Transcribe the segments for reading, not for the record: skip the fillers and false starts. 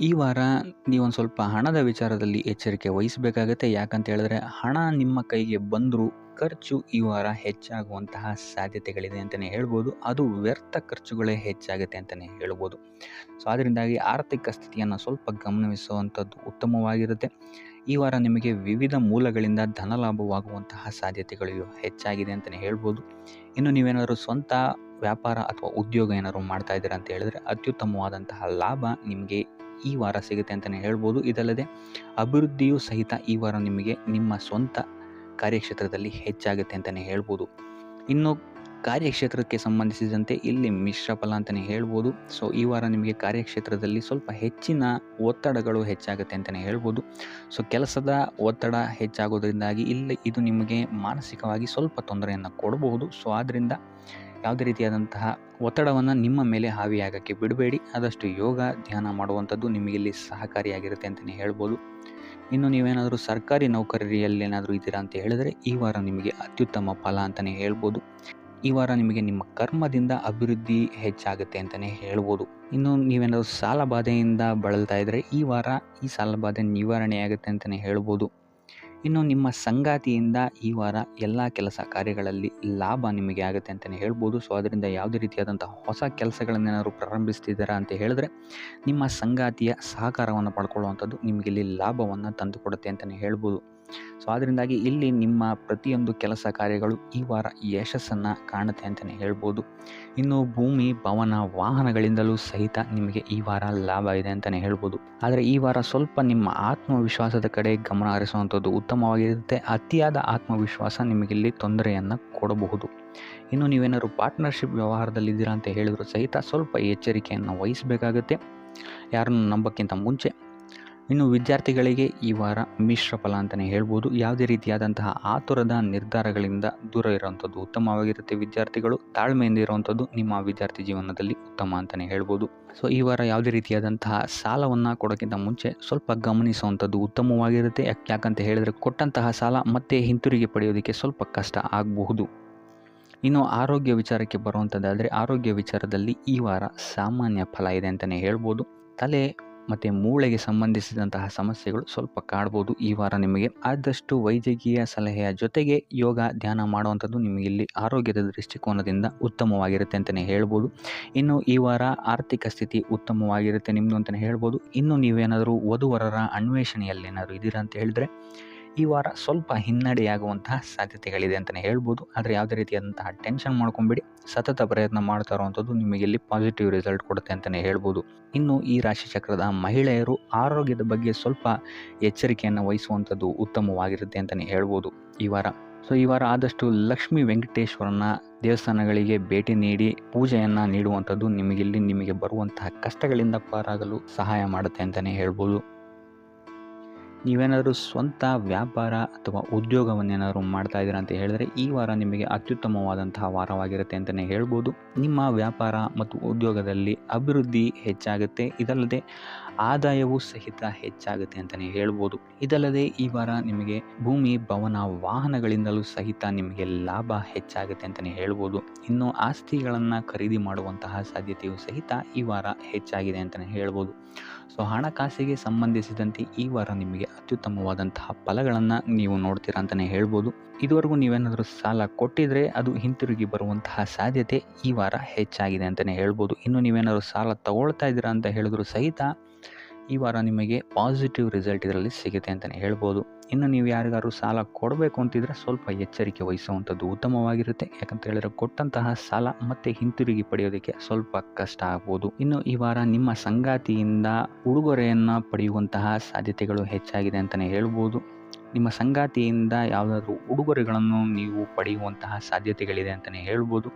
ಈ ವಾರ ನೀವೊಂದು ಸ್ವಲ್ಪ ಹಣದ ವಿಚಾರದಲ್ಲಿ ಎಚ್ಚರಿಕೆ ವಹಿಸಬೇಕಾಗತ್ತೆ. ಯಾಕಂತ ಹೇಳಿದ್ರೆ ಹಣ ನಿಮ್ಮ ಕೈಗೆ ಬಂದರೂ ಖರ್ಚು ಈ ವಾರ ಹೆಚ್ಚಾಗುವಂತಹ ಸಾಧ್ಯತೆಗಳಿದೆ ಅಂತಲೇ ಹೇಳ್ಬೋದು. ಅದು ವ್ಯರ್ಥ ಖರ್ಚುಗಳೇ ಹೆಚ್ಚಾಗುತ್ತೆ ಅಂತಲೇ ಹೇಳ್ಬೋದು. ಸೊ ಅದರಿಂದಾಗಿ ಆರ್ಥಿಕ ಸ್ಥಿತಿಯನ್ನು ಸ್ವಲ್ಪ ಗಮನಿಸುವಂಥದ್ದು ಉತ್ತಮವಾಗಿರುತ್ತೆ. ಈ ವಾರ ನಿಮಗೆ ವಿವಿಧ ಮೂಲಗಳಿಂದ ಧನಲಾಭವಾಗುವಂತಹ ಸಾಧ್ಯತೆಗಳು ಹೆಚ್ಚಾಗಿದೆ ಅಂತಲೇ ಹೇಳ್ಬೋದು. ಇನ್ನು ನೀವೇನಾದರೂ ಸ್ವಂತ ವ್ಯಾಪಾರ ಅಥವಾ ಉದ್ಯೋಗ ಏನಾದರೂ ಮಾಡ್ತಾ ಇದ್ದೀರಾ ಅಂತ ಹೇಳಿದ್ರೆ ಅತ್ಯುತ್ತಮವಾದಂತಹ ಲಾಭ ನಿಮಗೆ ಈ ವಾರ ಸಿಗುತ್ತೆ ಅಂತಲೇ ಹೇಳ್ಬೋದು. ಇದಲ್ಲದೆ ಅಭಿವೃದ್ಧಿಯೂ ಸಹಿತ ಈ ವಾರ ನಿಮಗೆ ನಿಮ್ಮ ಸ್ವಂತ ಕಾರ್ಯಕ್ಷೇತ್ರದಲ್ಲಿ ಹೆಚ್ಚಾಗುತ್ತೆ ಅಂತಲೇ ಹೇಳ್ಬೋದು. ಇನ್ನು ಕಾರ್ಯಕ್ಷೇತ್ರಕ್ಕೆ ಸಂಬಂಧಿಸಿದಂತೆ ಇಲ್ಲಿ ಮಿಶ್ರ ಫಲ ಅಂತಲೇ ಹೇಳ್ಬೋದು. ಸೊ ಈ ವಾರ ನಿಮಗೆ ಕಾರ್ಯಕ್ಷೇತ್ರದಲ್ಲಿ ಸ್ವಲ್ಪ ಹೆಚ್ಚಿನ ಒತ್ತಡಗಳು ಹೆಚ್ಚಾಗುತ್ತೆ ಅಂತಲೇ ಹೇಳ್ಬೋದು. ಸೊ ಕೆಲಸದ ಒತ್ತಡ ಹೆಚ್ಚಾಗೋದ್ರಿಂದಾಗಿ ಇದು ನಿಮಗೆ ಮಾನಸಿಕವಾಗಿ ಸ್ವಲ್ಪ ತೊಂದರೆಯನ್ನು ಕೊಡಬಹುದು. ಸೊ ಆದ್ದರಿಂದ ಯಾವುದೇ ರೀತಿಯಾದಂತಹ ಒತ್ತಡವನ್ನು ನಿಮ್ಮ ಮೇಲೆ ಹಾವಿಯಾಗಕ್ಕೆ ಬಿಡಬೇಡಿ. ಆದಷ್ಟು ಯೋಗ ಧ್ಯಾನ ಮಾಡುವಂಥದ್ದು ನಿಮಗಿಲ್ಲಿ ಸಹಕಾರಿಯಾಗಿರುತ್ತೆ ಅಂತಲೇ ಹೇಳ್ಬೋದು. ಇನ್ನು ನೀವೇನಾದರೂ ಸರ್ಕಾರಿ ನೌಕರಿಯಲ್ಲೇನಾದರೂ ಇದ್ದೀರಾ ಅಂತ ಹೇಳಿದರೆ ಈ ವಾರ ನಿಮಗೆ ಅತ್ಯುತ್ತಮ ಫಲ ಅಂತಲೇ ಹೇಳ್ಬೋದು. ಈ ವಾರ ನಿಮಗೆ ನಿಮ್ಮ ಕರ್ಮದಿಂದ ಅಭಿವೃದ್ಧಿ ಹೆಚ್ಚಾಗುತ್ತೆ ಅಂತಲೇ ಹೇಳ್ಬೋದು. ಇನ್ನು ನೀವೇನಾದರೂ ಸಾಲ ಬಾಧೆಯಿಂದ ಬಳಲ್ತಾ ಇದ್ದರೆ ಈ ವಾರ ಈ ಸಾಲ ಬಾಧೆ ನಿವಾರಣೆಯಾಗುತ್ತೆ ಅಂತಲೇ ಹೇಳ್ಬೋದು. ಇನ್ನು ನಿಮ್ಮ ಸಂಗಾತಿಯಿಂದ ಈ ವಾರ ಎಲ್ಲ ಕೆಲಸ ಕಾರ್ಯಗಳಲ್ಲಿ ಲಾಭ ನಿಮಗೆ ಆಗುತ್ತೆ ಅಂತಲೇ ಹೇಳ್ಬೋದು. ಸೊ ಅದರಿಂದ ಯಾವುದೇ ರೀತಿಯಾದಂಥ ಹೊಸ ಕೆಲಸಗಳನ್ನೇನಾದ್ರು ಪ್ರಾರಂಭಿಸ್ತಿದ್ದೀರಾ ಅಂತ ಹೇಳಿದ್ರೆ ನಿಮ್ಮ ಸಂಗಾತಿಯ ಸಹಕಾರವನ್ನು ಪಡ್ಕೊಳ್ಳುವಂಥದ್ದು ನಿಮಗಿಲ್ಲಿ ಲಾಭವನ್ನು ತಂದುಕೊಡುತ್ತೆ ಅಂತಲೇ ಹೇಳ್ಬೋದು. ಸೊ ಅದರಿಂದಾಗಿ ಇಲ್ಲಿ ನಿಮ್ಮ ಪ್ರತಿಯೊಂದು ಕೆಲಸ ಕಾರ್ಯಗಳು ಈ ವಾರ ಯಶಸ್ಸನ್ನು ಕಾಣುತ್ತೆ ಅಂತಲೇ ಹೇಳ್ಬೋದು. ಇನ್ನು ಭೂಮಿ ಭವನ ವಾಹನಗಳಿಂದಲೂ ಸಹಿತ ನಿಮಗೆ ಈ ವಾರ ಲಾಭ ಇದೆ ಅಂತಲೇ ಹೇಳ್ಬೋದು. ಆದರೆ ಈ ವಾರ ಸ್ವಲ್ಪ ನಿಮ್ಮ ಆತ್ಮವಿಶ್ವಾಸದ ಕಡೆ ಗಮನ ಹರಿಸುವಂಥದ್ದು ಉತ್ತಮವಾಗಿರುತ್ತೆ. ಅತಿಯಾದ ಆತ್ಮವಿಶ್ವಾಸ ನಿಮಗಿಲ್ಲಿ ತೊಂದರೆಯನ್ನು ಕೊಡಬಹುದು. ಇನ್ನು ನೀವೇನಾದ್ರು ಪಾರ್ಟ್ನರ್ಶಿಪ್ ವ್ಯವಹಾರದಲ್ಲಿದ್ದೀರಾ ಅಂತ ಹೇಳಿದ್ರು ಸಹಿತ ಸ್ವಲ್ಪ ಎಚ್ಚರಿಕೆಯನ್ನು ವಹಿಸಬೇಕಾಗುತ್ತೆ ಯಾರನ್ನು ನಂಬೋಕ್ಕಿಂತ ಮುಂಚೆ. ಇನ್ನು ವಿದ್ಯಾರ್ಥಿಗಳಿಗೆ ಈ ವಾರ ಮಿಶ್ರ ಫಲ ಅಂತಲೇ ಹೇಳ್ಬೋದು. ಯಾವುದೇ ರೀತಿಯಾದಂತಹ ಆತುರದ ನಿರ್ಧಾರಗಳಿಂದ ದೂರ ಇರುವಂಥದ್ದು ಉತ್ತಮವಾಗಿರುತ್ತೆ. ವಿದ್ಯಾರ್ಥಿಗಳು ತಾಳ್ಮೆಯಿಂದ ಇರುವಂಥದ್ದು ನಿಮ್ಮ ವಿದ್ಯಾರ್ಥಿ ಜೀವನದಲ್ಲಿ ಉತ್ತಮ ಅಂತಲೇ ಹೇಳ್ಬೋದು. ಸೊ ಈ ವಾರ ಯಾವುದೇ ರೀತಿಯಾದಂತಹ ಸಾಲವನ್ನು ಕೊಡೋಕ್ಕಿಂತ ಮುಂಚೆ ಸ್ವಲ್ಪ ಗಮನಿಸುವಂಥದ್ದು ಉತ್ತಮವಾಗಿರುತ್ತೆ. ಯಾಕಂತ ಹೇಳಿದರೆ ಕೊಟ್ಟಂತಹ ಸಾಲ ಮತ್ತೆ ಹಿಂತಿರುಗಿ ಪಡೆಯೋದಕ್ಕೆ ಸ್ವಲ್ಪ ಕಷ್ಟ ಆಗಬಹುದು. ಇನ್ನು ಆರೋಗ್ಯ ವಿಚಾರಕ್ಕೆ ಬರುವಂಥದ್ದಾದರೆ ಆರೋಗ್ಯ ವಿಚಾರದಲ್ಲಿ ಈ ವಾರ ಸಾಮಾನ್ಯ ಫಲ ಇದೆ ಅಂತಲೇ ಹೇಳ್ಬೋದು. ತಲೆ ಮತ್ತು ಮೂಳೆಗೆ ಸಂಬಂಧಿಸಿದಂತಹ ಸಮಸ್ಯೆಗಳು ಸ್ವಲ್ಪ ಕಾಡ್ಬೋದು ಈ ವಾರ ನಿಮಗೆ. ಆದಷ್ಟು ವೈದ್ಯಕೀಯ ಸಲಹೆಯ ಜೊತೆಗೆ ಯೋಗ ಧ್ಯಾನ ಮಾಡುವಂಥದ್ದು ನಿಮಗಿಲ್ಲಿ ಆರೋಗ್ಯದ ದೃಷ್ಟಿಕೋನದಿಂದ ಉತ್ತಮವಾಗಿರುತ್ತೆ ಅಂತಲೇ ಹೇಳ್ಬೋದು. ಇನ್ನು ಈ ವಾರ ಆರ್ಥಿಕ ಸ್ಥಿತಿ ಉತ್ತಮವಾಗಿರುತ್ತೆ ನಿಮ್ಮದು ಅಂತಲೇ ಹೇಳ್ಬೋದು. ಇನ್ನು ನೀವೇನಾದರೂ ವಧುವರರ ಅನ್ವೇಷಣೆಯಲ್ಲೇನಾದರೂ ಇದ್ದೀರಾ ಅಂತ ಹೇಳಿದ್ರೆ ಈ ವಾರ ಸ್ವಲ್ಪ ಹಿನ್ನಡೆಯಾಗುವಂತಹ ಸಾಧ್ಯತೆಗಳಿದೆ ಅಂತಲೇ ಹೇಳ್ಬೋದು. ಆದರೆ ಯಾವುದೇ ರೀತಿಯಾದಂತಹ ಟೆನ್ಷನ್ ಮಾಡ್ಕೊಂಬೇಡಿ. ಸತತ ಪ್ರಯತ್ನ ಮಾಡ್ತಾ ಇರುವಂಥದ್ದು ನಿಮಗೆ ಇಲ್ಲಿ ಪಾಸಿಟಿವ್ ರಿಸಲ್ಟ್ ಕೊಡುತ್ತೆ ಅಂತಲೇ ಹೇಳ್ಬೋದು. ಇನ್ನು ಈ ರಾಶಿ ಚಕ್ರದ ಮಹಿಳೆಯರು ಆರೋಗ್ಯದ ಬಗ್ಗೆ ಸ್ವಲ್ಪ ಎಚ್ಚರಿಕೆಯನ್ನು ವಹಿಸುವಂಥದ್ದು ಉತ್ತಮವಾಗಿರುತ್ತೆ ಅಂತಲೇ ಹೇಳ್ಬೋದು ಈ ವಾರ. ಸೊ ಈ ವಾರ ಆದಷ್ಟು ಲಕ್ಷ್ಮೀ ವೆಂಕಟೇಶ್ವರನ ದೇವಸ್ಥಾನಗಳಿಗೆ ಭೇಟಿ ನೀಡಿ ಪೂಜೆಯನ್ನು ನೀಡುವಂಥದ್ದು ನಿಮಗೆ ಬರುವಂತಹ ಕಷ್ಟಗಳಿಂದ ಪಾರಾಗಲು ಸಹಾಯ ಮಾಡುತ್ತೆ ಅಂತಲೇ ಹೇಳ್ಬೋದು. ನೀವೇನಾದರೂ ಸ್ವಂತ ವ್ಯಾಪಾರ ಅಥವಾ ಉದ್ಯೋಗವನ್ನೇನಾದರೂ ಮಾಡ್ತಾ ಇದ್ದೀರಾ ಅಂತ ಹೇಳಿದ್ರೆ ಈ ವಾರ ನಿಮಗೆ ಅತ್ಯುತ್ತಮವಾದಂತಹ ವಾರವಾಗಿರುತ್ತೆ ಅಂತಲೇ ಹೇಳ್ಬೋದು. ನಿಮ್ಮ ವ್ಯಾಪಾರ ಮತ್ತು ಉದ್ಯೋಗದಲ್ಲಿ ಅಭಿವೃದ್ಧಿ ಹೆಚ್ಚಾಗುತ್ತೆ. ಇದಲ್ಲದೆ ಆದಾಯವೂ ಸಹಿತ ಹೆಚ್ಚಾಗುತ್ತೆ ಅಂತಲೇ ಹೇಳ್ಬೋದು. ಇದಲ್ಲದೆ ಈ ವಾರ ನಿಮಗೆ ಭೂಮಿ ಭವನ ವಾಹನಗಳಿಂದಲೂ ಸಹಿತ ನಿಮಗೆ ಲಾಭ ಹೆಚ್ಚಾಗುತ್ತೆ ಅಂತಲೇ ಹೇಳ್ಬೋದು. ಇನ್ನು ಆಸ್ತಿಗಳನ್ನು ಖರೀದಿ ಮಾಡುವಂತಹ ಸಾಧ್ಯತೆಯೂ ಸಹಿತ ಈ ವಾರ ಹೆಚ್ಚಾಗಿದೆ ಅಂತಲೇ ಹೇಳ್ಬೋದು. ಸೊ ಹಣಕಾಸಿಗೆ ಸಂಬಂಧಿಸಿದಂತೆ ಈ ವಾರ ನಿಮಗೆ ಅತ್ಯುತ್ತಮವಾದಂತಹ ಫಲಗಳನ್ನು ನೀವು ನೋಡ್ತೀರಾ ಅಂತಲೇ ಹೇಳ್ಬೋದು. ಇದುವರೆಗೂ ನೀವೇನಾದರೂ ಸಾಲ ಕೊಟ್ಟಿದ್ರೆ ಅದು ಹಿಂತಿರುಗಿ ಬರುವಂತಹ ಸಾಧ್ಯತೆ ಈ ವಾರ ಹೆಚ್ಚಾಗಿದೆ ಅಂತಲೇ ಹೇಳ್ಬೋದು. ಇನ್ನು ನೀವೇನಾದರೂ ಸಾಲ ತಗೊಳ್ತಾ ಇದ್ದೀರಾ ಅಂತ ಹೇಳಿದ್ರು ಸಹಿತ ಈ ವಾರ ನಿಮಗೆ ಪಾಸಿಟಿವ್ ರಿಸಲ್ಟ್ ಇದರಲ್ಲಿ ಸಿಗುತ್ತೆ ಅಂತಲೇ ಹೇಳ್ಬೋದು. ಇನ್ನು ನೀವು ಯಾರಿಗಾದ್ರು ಸಾಲ ಕೊಡಬೇಕು ಅಂತಿದ್ರೆ ಸ್ವಲ್ಪ ಎಚ್ಚರಿಕೆ ವಹಿಸುವಂಥದ್ದು ಉತ್ತಮವಾಗಿರುತ್ತೆ. ಯಾಕಂತ ಹೇಳಿದ್ರೆ ಕೊಟ್ಟಂತಹ ಸಾಲ ಮತ್ತೆ ಹಿಂತಿರುಗಿ ಪಡೆಯೋದಕ್ಕೆ ಸ್ವಲ್ಪ ಕಷ್ಟ ಆಗ್ಬೋದು. ಇನ್ನು ಈ ವಾರ ನಿಮ್ಮ ಸಂಗಾತಿಯಿಂದ ಉಡುಗೊರೆಯನ್ನು ಪಡೆಯುವಂತಹ ಸಾಧ್ಯತೆಗಳು ಹೆಚ್ಚಾಗಿದೆ ಅಂತಲೇ ಹೇಳ್ಬೋದು. ನಿಮ್ಮ ಸಂಗಾತಿಯಿಂದ ಯಾವುದಾದ್ರೂ ಉಡುಗೊರೆಗಳನ್ನು ನೀವು ಪಡೆಯುವಂತಹ ಸಾಧ್ಯತೆಗಳಿದೆ ಅಂತಲೇ ಹೇಳ್ಬೋದು.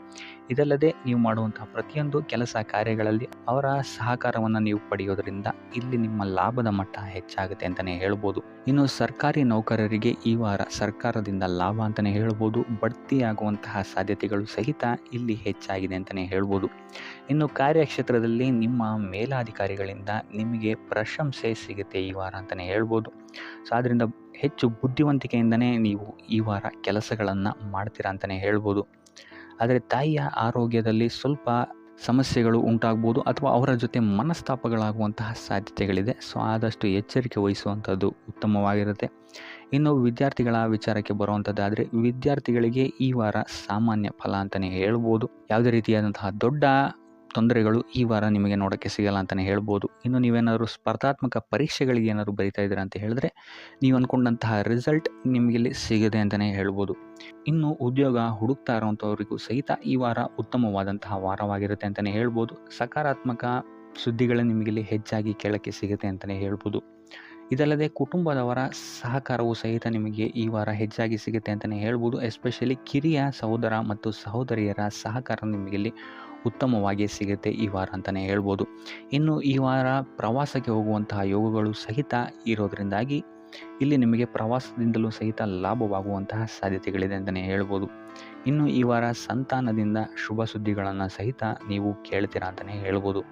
ಇದಲ್ಲದೆ ನೀವು ಮಾಡುವಂತಹ ಪ್ರತಿಯೊಂದು ಕೆಲಸ ಕಾರ್ಯಗಳಲ್ಲಿ ಅವರ ಸಹಕಾರವನ್ನು ನೀವು ಪಡೆಯೋದ್ರಿಂದ ಇಲ್ಲಿ ನಿಮ್ಮ ಲಾಭದ ಮಟ್ಟ ಹೆಚ್ಚಾಗುತ್ತೆ ಅಂತಲೇ ಹೇಳ್ಬೋದು. ಇನ್ನು ಸರ್ಕಾರಿ ನೌಕರರಿಗೆ ಈ ವಾರ ಸರ್ಕಾರದಿಂದ ಲಾಭ ಅಂತಲೇ ಹೇಳ್ಬೋದು. ಬಡ್ತಿಯಾಗುವಂತಹ ಸಾಧ್ಯತೆಗಳು ಸಹಿತ ಇಲ್ಲಿ ಹೆಚ್ಚಾಗಿದೆ ಅಂತಲೇ ಹೇಳ್ಬೋದು. ಇನ್ನು ಕಾರ್ಯಕ್ಷೇತ್ರದಲ್ಲಿ ನಿಮ್ಮ ಮೇಲಾಧಿಕಾರಿಗಳಿಂದ ನಿಮಗೆ ಪ್ರಶಂಸೆ ಸಿಗುತ್ತೆ ಈ ವಾರ ಅಂತಲೇ ಹೇಳ್ಬೋದು. ಸೊ ಆದ್ದರಿಂದ ಹೆಚ್ಚು ಬುದ್ಧಿವಂತಿಕೆಯಿಂದನೇ ನೀವು ಈ ವಾರ ಕೆಲಸಗಳನ್ನು ಮಾಡ್ತೀರಾ ಅಂತಲೇ ಹೇಳ್ಬೋದು. ಆದರೆ ತಾಯಿಯ ಆರೋಗ್ಯದಲ್ಲಿ ಸ್ವಲ್ಪ ಸಮಸ್ಯೆಗಳು ಉಂಟಾಗ್ಬೋದು ಅಥವಾ ಅವರ ಜೊತೆ ಮನಸ್ತಾಪಗಳಾಗುವಂತಹ ಸಾಧ್ಯತೆಗಳಿದೆ. ಸೊ ಆದಷ್ಟು ಎಚ್ಚರಿಕೆ ವಹಿಸುವಂಥದ್ದು ಉತ್ತಮವಾಗಿರುತ್ತೆ. ಇನ್ನು ವಿದ್ಯಾರ್ಥಿಗಳ ವಿಚಾರಕ್ಕೆ ಬರುವಂಥದ್ದಾದರೆ, ವಿದ್ಯಾರ್ಥಿಗಳಿಗೆ ಈ ವಾರ ಸಾಮಾನ್ಯ ಫಲ ಅಂತಲೇ ಹೇಳ್ಬೋದು. ಯಾವುದೇ ರೀತಿಯಾದಂತಹ ದೊಡ್ಡ ತೊಂದರೆಗಳು ಈ ವಾರ ನಿಮಗೆ ನೋಡೋಕ್ಕೆ ಸಿಗಲ್ಲ ಅಂತಲೇ ಹೇಳ್ಬೋದು. ಇನ್ನು ನೀವೇನಾದರೂ ಸ್ಪರ್ಧಾತ್ಮಕ ಪರೀಕ್ಷೆಗಳಿಗೆ ಏನಾದರೂ ಬರಿತಾ ಇದ್ದೀರಾ ಅಂತ ಹೇಳಿದ್ರೆ, ನೀವು ಅಂದ್ಕೊಂಡಂತಹ ರಿಸಲ್ಟ್ ನಿಮಗಿಲ್ಲಿ ಸಿಗದೆ ಅಂತಲೇ ಹೇಳ್ಬೋದು. ಇನ್ನು ಉದ್ಯೋಗ ಹುಡುಕ್ತಾ ಇರೋವಂಥವ್ರಿಗೂ ಸಹಿತ ಈ ವಾರ ಉತ್ತಮವಾದಂತಹ ವಾರವಾಗಿರುತ್ತೆ ಅಂತಲೇ ಹೇಳ್ಬೋದು. ಸಕಾರಾತ್ಮಕ ಸುದ್ದಿಗಳೇ ನಿಮಗಿಲ್ಲಿ ಹೆಚ್ಚಾಗಿ ಕೇಳೋಕ್ಕೆ ಸಿಗುತ್ತೆ ಅಂತಲೇ ಹೇಳ್ಬೋದು. ಇದಲ್ಲದೆ ಕುಟುಂಬದವರ ಸಹಕಾರವು ಸಹಿತ ನಿಮಗೆ ಈ ವಾರ ಹೆಚ್ಚಾಗಿ ಸಿಗುತ್ತೆ ಅಂತಲೇ ಹೇಳ್ಬೋದು. ಎಸ್ಪೆಷಲಿ ಕಿರಿಯ ಸಹೋದರ ಮತ್ತು ಸಹೋದರಿಯರ ಸಹಕಾರ ನಿಮಗಿಲ್ಲಿ ಉತ್ತಮವಾಗಿ ಸಿಗುತ್ತೆ ಈ ವಾರ ಅಂತಲೇ ಹೇಳ್ಬೋದು. ಇನ್ನು ಈ ವಾರ ಪ್ರವಾಸಕ್ಕೆ ಹೋಗುವಂತಹ ಯೋಗಗಳು ಸಹಿತ ಇರೋದರಿಂದಾಗಿ ಇಲ್ಲಿ ನಿಮಗೆ ಪ್ರವಾಸದಿಂದಲೂ ಸಹಿತ ಲಾಭವಾಗುವಂತಹ ಸಾಧ್ಯತೆಗಳಿದೆ ಅಂತಲೇ ಹೇಳ್ಬೋದು. ಇನ್ನು ಈ ವಾರ ಸಂತಾನದಿಂದ ಶುಭ ಸುದ್ದಿಗಳನ್ನು ಸಹಿತ ನೀವು ಕೇಳ್ತೀರಾ ಅಂತಲೇ ಹೇಳ್ಬೋದು.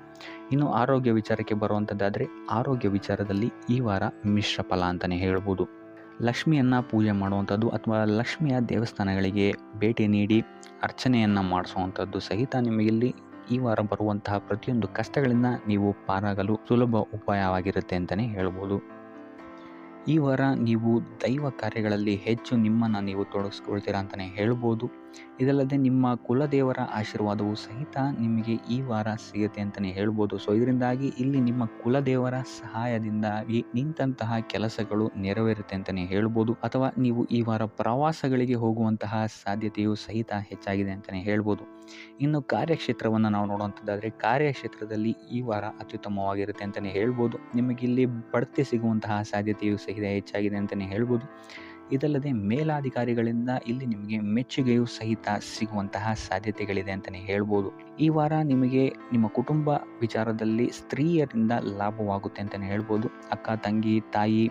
ಇನ್ನು ಆರೋಗ್ಯ ವಿಚಾರಕ್ಕೆ ಬರುವಂಥದ್ದಾದರೆ, ಆರೋಗ್ಯ ವಿಚಾರದಲ್ಲಿ ಈ ವಾರ ಮಿಶ್ರ ಫಲ ಅಂತಲೇ ಹೇಳ್ಬೋದು. ಲಕ್ಷ್ಮಿಯನ್ನು ಪೂಜೆ ಮಾಡುವಂಥದ್ದು ಅಥವಾ ಲಕ್ಷ್ಮಿಯ ದೇವಸ್ಥಾನಗಳಿಗೆ ಭೇಟಿ ನೀಡಿ ಅರ್ಚನೆಯನ್ನು ಮಾಡಿಸುವಂಥದ್ದು ಸಹಿತ ನಿಮಗಿಲ್ಲಿ ಈ ವಾರ ಬರುವಂತಹ ಪ್ರತಿಯೊಂದು ಕಷ್ಟಗಳಿಂದ ನೀವು ಪಾರಾಗಲು ಸುಲಭ ಉಪಾಯವಾಗಿರುತ್ತೆ ಅಂತಲೇ ಹೇಳ್ಬೋದು. ಈ ವಾರ ನೀವು ದೈವ ಕಾರ್ಯಗಳಲ್ಲಿ ಹೆಚ್ಚು ನಿಮ್ಮನ್ನು ನೀವು ತೊಡಗಿಸ್ಕೊಳ್ತೀರಾ ಅಂತಲೇ ಹೇಳ್ಬೋದು. ಇದಲ್ಲದೆ ನಿಮ್ಮ ಕುಲದೇವರ ಆಶೀರ್ವಾದವು ಸಹಿತ ನಿಮಗೆ ಈ ವಾರ ಸಿಗುತ್ತೆ ಅಂತಲೇ ಹೇಳ್ಬೋದು. ಸೊ ಇದರಿಂದಾಗಿ ಇಲ್ಲಿ ನಿಮ್ಮ ಕುಲದೇವರ ಸಹಾಯದಿಂದಾಗಿ ನಿಂತಹ ಕೆಲಸಗಳು ನೆರವೇರುತ್ತೆ ಅಂತಲೇ ಹೇಳ್ಬೋದು. ಅಥವಾ ನೀವು ಈ ವಾರ ಪ್ರವಾಸಗಳಿಗೆ ಹೋಗುವಂತಹ ಸಾಧ್ಯತೆಯು ಸಹಿತ ಹೆಚ್ಚಾಗಿದೆ ಅಂತಲೇ ಹೇಳ್ಬೋದು. ಇನ್ನು ಕಾರ್ಯಕ್ಷೇತ್ರವನ್ನು ನಾವು ನೋಡುವಂಥದ್ದಾದರೆ, ಕಾರ್ಯಕ್ಷೇತ್ರದಲ್ಲಿ ಈ ವಾರ ಅತ್ಯುತ್ತಮವಾಗಿರುತ್ತೆ ಅಂತಲೇ ಹೇಳ್ಬೋದು. ನಿಮಗಿಲ್ಲಿ ಬಡ್ತಿ ಸಿಗುವಂತಹ ಸಾಧ್ಯತೆಯು ಸಹಿತ ಹೆಚ್ಚಾಗಿದೆ ಅಂತಲೇ ಹೇಳ್ಬೋದು. ಇದಲ್ಲದೆ ಮೇಲಾಧಿಕಾರಿಗಳಿಂದ ಇಲ್ಲಿ ನಿಮಗೆ ಮೆಚ್ಚುಗೆಯೂ ಸಹಿತ ಸಿಗುವಂತಹ ಸಾಧ್ಯತೆಗಳಿದೆ ಅಂತಲೇ ಹೇಳ್ಬೋದು. ಈ ವಾರ ನಿಮಗೆ ನಿಮ್ಮ ಕುಟುಂಬ ವಿಚಾರದಲ್ಲಿ ಸ್ತ್ರೀಯರಿಂದ ಲಾಭವಾಗುತ್ತೆ ಅಂತಲೇ ಹೇಳ್ಬೋದು. ಅಕ್ಕ, ತಂಗಿ, ತಾಯಿ,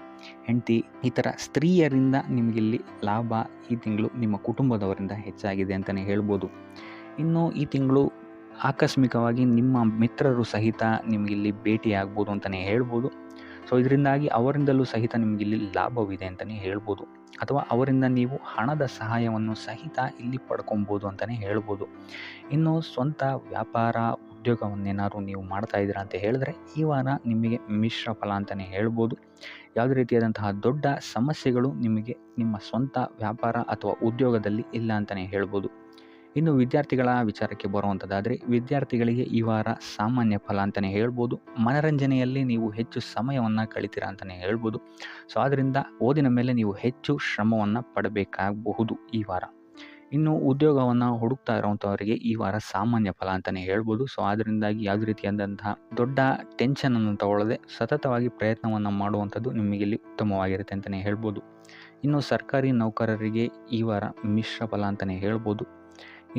ಹೆಂಡತಿ ಈ ಥರ ಸ್ತ್ರೀಯರಿಂದ ನಿಮಗಿಲ್ಲಿ ಲಾಭ ಈ ತಿಂಗಳು ನಿಮ್ಮ ಕುಟುಂಬದವರಿಂದ ಹೆಚ್ಚಾಗಿದೆ ಅಂತಲೇ ಹೇಳ್ಬೋದು. ಇನ್ನು ಈ ತಿಂಗಳು ಆಕಸ್ಮಿಕವಾಗಿ ನಿಮ್ಮ ಮಿತ್ರರು ಸಹಿತ ನಿಮಗಿಲ್ಲಿ ಭೇಟಿಯಾಗ್ಬೋದು ಅಂತಲೇ ಹೇಳ್ಬೋದು. ಸೊ ಇದರಿಂದಾಗಿ ಅವರಿಂದಲೂ ಸಹಿತ ನಿಮಗಿಲ್ಲಿ ಲಾಭವಿದೆ ಅಂತಲೇ ಹೇಳ್ಬೋದು. ಅಥವಾ ಅವರಿಂದ ನೀವು ಹಣದ ಸಹಾಯವನ್ನು ಸಹಿತ ಇಲ್ಲಿ ಪಡ್ಕೊಬೋದು ಅಂತಲೇ ಹೇಳ್ಬೋದು. ಇನ್ನು ಸ್ವಂತ ವ್ಯಾಪಾರ ಉದ್ಯೋಗವನ್ನೇನಾದ್ರು ನೀವು ಮಾಡ್ತಾ ಇದ್ದೀರಾ ಅಂತ ಹೇಳಿದ್ರೆ, ಈ ವಾರ ನಿಮಗೆ ಮಿಶ್ರ ಫಲ ಅಂತಲೇ ಹೇಳ್ಬೋದು. ಯಾವುದೇ ರೀತಿಯಾದಂತಹ ದೊಡ್ಡ ಸಮಸ್ಯೆಗಳು ನಿಮಗೆ ನಿಮ್ಮ ಸ್ವಂತ ವ್ಯಾಪಾರ ಅಥವಾ ಉದ್ಯೋಗದಲ್ಲಿ ಇಲ್ಲ ಅಂತಲೇ ಹೇಳ್ಬೋದು. ಇನ್ನು ವಿದ್ಯಾರ್ಥಿಗಳ ವಿಚಾರಕ್ಕೆ ಬರುವಂಥದ್ದಾದರೆ, ವಿದ್ಯಾರ್ಥಿಗಳಿಗೆ ಈ ವಾರ ಸಾಮಾನ್ಯ ಫಲ ಅಂತಲೇ ಹೇಳ್ಬೋದು. ಮನರಂಜನೆಯಲ್ಲಿ ನೀವು ಹೆಚ್ಚು ಸಮಯವನ್ನು ಕಳಿತೀರಾ ಅಂತಲೇ ಹೇಳ್ಬೋದು. ಸೊ ಆದ್ದರಿಂದ ಓದಿನ ಮೇಲೆ ನೀವು ಹೆಚ್ಚು ಶ್ರಮವನ್ನು ಪಡಬೇಕಾಗಬಹುದು ಈ ವಾರ. ಇನ್ನು ಉದ್ಯೋಗವನ್ನು ಹುಡುಕ್ತಾ ಇರೋವಂಥವರಿಗೆ ಈ ವಾರ ಸಾಮಾನ್ಯ ಫಲ ಅಂತಲೇ ಹೇಳ್ಬೋದು. ಸೊ ಅದರಿಂದಾಗಿ ಯಾವುದೇ ರೀತಿಯಾದಂತಹ ದೊಡ್ಡ ಟೆನ್ಷನನ್ನು ತಗೊಳ್ಳದೆ ಸತತವಾಗಿ ಪ್ರಯತ್ನವನ್ನು ಮಾಡುವಂಥದ್ದು ನಿಮಗಿಲ್ಲಿ ಉತ್ತಮವಾಗಿರುತ್ತೆ ಅಂತಲೇ ಹೇಳ್ಬೋದು. ಇನ್ನು ಸರ್ಕಾರಿ ನೌಕರರಿಗೆ ಈ ವಾರ ಮಿಶ್ರ ಫಲ ಅಂತಲೇ ಹೇಳ್ಬೋದು.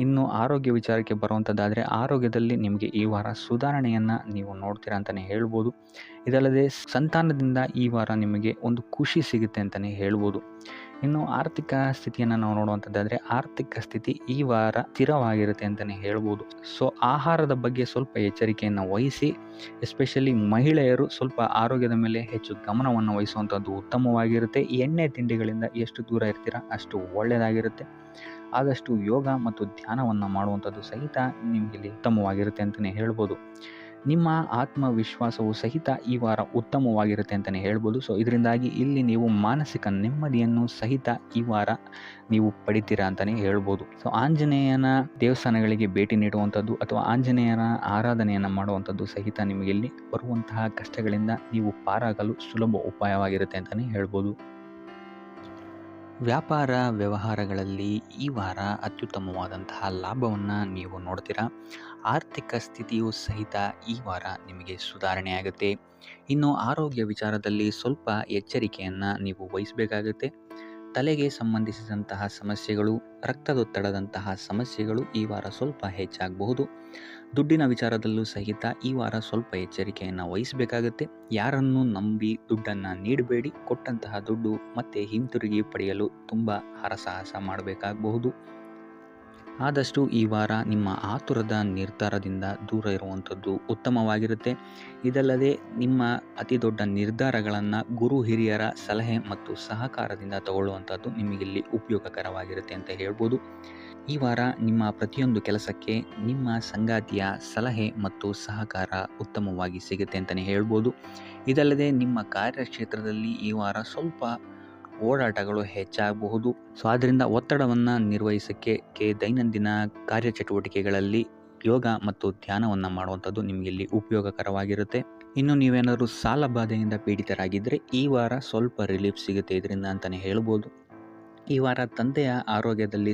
ಇನ್ನು ಆರೋಗ್ಯ ವಿಚಾರಕ್ಕೆ ಬರುವಂಥದ್ದಾದರೆ, ಆರೋಗ್ಯದಲ್ಲಿ ನಿಮಗೆ ಈ ವಾರ ಸುಧಾರಣೆಯನ್ನು ನೀವು ನೋಡ್ತೀರಾ ಅಂತಲೇ ಹೇಳ್ಬೋದು. ಇದಲ್ಲದೆ ಸಂತಾನದಿಂದ ಈ ವಾರ ನಿಮಗೆ ಒಂದು ಖುಷಿ ಸಿಗುತ್ತೆ ಅಂತಲೇ ಹೇಳ್ಬೋದು. ಇನ್ನು ಆರ್ಥಿಕ ಸ್ಥಿತಿಯನ್ನು ನಾವು ನೋಡುವಂಥದ್ದಾದರೆ, ಆರ್ಥಿಕ ಸ್ಥಿತಿ ಈ ವಾರ ಸ್ಥಿರವಾಗಿರುತ್ತೆ ಅಂತಲೇ ಹೇಳ್ಬೋದು. ಸೊ ಆಹಾರದ ಬಗ್ಗೆ ಸ್ವಲ್ಪ ಎಚ್ಚರಿಕೆಯನ್ನು ವಹಿಸಿ, ಎಸ್ಪೆಷಲಿ ಮಹಿಳೆಯರು ಸ್ವಲ್ಪ ಆರೋಗ್ಯದ ಮೇಲೆ ಹೆಚ್ಚು ಗಮನವನ್ನು ವಹಿಸುವಂಥದ್ದು ಉತ್ತಮವಾಗಿರುತ್ತೆ. ಎಣ್ಣೆ ತಿಂಡಿಗಳಿಂದ ಎಷ್ಟು ದೂರ ಇರ್ತೀರಾ ಅಷ್ಟು ಒಳ್ಳೆಯದಾಗಿರುತ್ತೆ. ಆದಷ್ಟು ಯೋಗ ಮತ್ತು ಧ್ಯಾನವನ್ನು ಮಾಡುವಂಥದ್ದು ಸಹಿತ ನಿಮಗಿಲ್ಲಿ ಉತ್ತಮವಾಗಿರುತ್ತೆ ಅಂತಲೇ ಹೇಳ್ಬೋದು. ನಿಮ್ಮ ಆತ್ಮವಿಶ್ವಾಸವು ಸಹಿತ ಈ ವಾರ ಉತ್ತಮವಾಗಿರುತ್ತೆ ಅಂತಲೇ ಹೇಳ್ಬೋದು. ಸೊ ಇದರಿಂದಾಗಿ ಇಲ್ಲಿ ನೀವು ಮಾನಸಿಕ ನೆಮ್ಮದಿಯನ್ನು ಸಹಿತ ಈ ವಾರ ನೀವು ಪಡಿತೀರಾ ಅಂತಲೇ ಹೇಳ್ಬೋದು. ಸೊ ಆಂಜನೇಯನ ದೇವಸ್ಥಾನಗಳಿಗೆ ಭೇಟಿ ನೀಡುವಂಥದ್ದು ಅಥವಾ ಆಂಜನೇಯನ ಆರಾಧನೆಯನ್ನು ಮಾಡುವಂಥದ್ದು ಸಹಿತ ನಿಮಗಿಲ್ಲಿ ಬರುವಂತಹ ಕಷ್ಟಗಳಿಂದ ನೀವು ಪಾರಾಗಲು ಸುಲಭ ಉಪಾಯವಾಗಿರುತ್ತೆ ಅಂತಲೇ ಹೇಳ್ಬೋದು. ವ್ಯಾಪಾರ ವ್ಯವಹಾರಗಳಲ್ಲಿ ಈ ವಾರ ಅತ್ಯುತ್ತಮವಾದಂತಹ ಲಾಭವನ್ನು ನೀವು ನೋಡ್ತೀರಾ. ಆರ್ಥಿಕ ಸ್ಥಿತಿಯು ಸಹಿತ ಈ ವಾರ ನಿಮಗೆ ಸುಧಾರಣೆಯಾಗುತ್ತೆ. ಇನ್ನು ಆರೋಗ್ಯ ವಿಚಾರದಲ್ಲಿ ಸ್ವಲ್ಪ ಎಚ್ಚರಿಕೆಯನ್ನು ನೀವು ವಹಿಸಬೇಕಾಗುತ್ತೆ. ತಲೆಗೆ ಸಂಬಂಧಿಸಿದಂತಹ ಸಮಸ್ಯೆಗಳು, ರಕ್ತದೊತ್ತಡದಂತಹ ಸಮಸ್ಯೆಗಳು ಈ ವಾರ ಸ್ವಲ್ಪ ಹೆಚ್ಚಾಗಬಹುದು. ದುಡ್ಡಿನ ವಿಚಾರದಲ್ಲೂ ಸಹಿತ ಈ ವಾರ ಸ್ವಲ್ಪ ಎಚ್ಚರಿಕೆಯನ್ನು ವಹಿಸಬೇಕಾಗುತ್ತೆ. ಯಾರನ್ನು ನಂಬಿ ದುಡ್ಡನ್ನು ನೀಡಬೇಡಿ. ಕೊಟ್ಟಂತಹ ದುಡ್ಡು ಮತ್ತೆ ಹಿಂತಿರುಗಿ ಪಡೆಯಲು ತುಂಬ ಹರಸಾಹಸ ಮಾಡಬೇಕಾಗಬಹುದು. ಆದಷ್ಟು ಈ ವಾರ ನಿಮ್ಮ ಆತುರದ ನಿರ್ಧಾರದಿಂದ ದೂರ ಇರುವಂಥದ್ದು ಉತ್ತಮವಾಗಿರುತ್ತೆ. ಇದಲ್ಲದೆ ನಿಮ್ಮ ಅತಿ ದೊಡ್ಡ ನಿರ್ಧಾರಗಳನ್ನು ಗುರು ಹಿರಿಯರ ಸಲಹೆ ಮತ್ತು ಸಹಕಾರದಿಂದ ತಗೊಳ್ಳುವಂಥದ್ದು ನಿಮಗಿಲ್ಲಿ ಉಪಯೋಗಕರವಾಗಿರುತ್ತೆ ಅಂತ ಹೇಳ್ಬೋದು. ಈ ವಾರ ನಿಮ್ಮ ಪ್ರತಿಯೊಂದು ಕೆಲಸಕ್ಕೆ ನಿಮ್ಮ ಸಂಗಾತಿಯ ಸಲಹೆ ಮತ್ತು ಸಹಕಾರ ಉತ್ತಮವಾಗಿ ಸಿಗುತ್ತೆ ಅಂತಲೇ ಹೇಳ್ಬೋದು. ಇದಲ್ಲದೆ ನಿಮ್ಮ ಕಾರ್ಯಕ್ಷೇತ್ರದಲ್ಲಿ ಈ ವಾರ ಓಡಾಟಗಳು ಹೆಚ್ಚಾಗಬಹುದು. ಸೊ ಆದ್ದರಿಂದ ಒತ್ತಡವನ್ನು ನಿರ್ವಹಿಸೋಕ್ಕೆ ದೈನಂದಿನ ಕಾರ್ಯಚಟುವಟಿಕೆಗಳಲ್ಲಿ ಯೋಗ ಮತ್ತು ಧ್ಯಾನವನ್ನು ಮಾಡುವಂಥದ್ದು ನಿಮಗೆ ಇಲ್ಲಿ ಉಪಯೋಗಕರವಾಗಿರುತ್ತೆ. ಇನ್ನು ನೀವೇನಾದರೂ ಸಾಲ ಬಾಧೆಯಿಂದ ಪೀಡಿತರಾಗಿದ್ದರೆ ಈ ವಾರ ರಿಲೀಫ್ ಸಿಗುತ್ತೆ ಇದರಿಂದ ಅಂತಲೇ ಹೇಳ್ಬೋದು. ಈ ವಾರ ತಂದೆಯ ಆರೋಗ್ಯದಲ್ಲಿ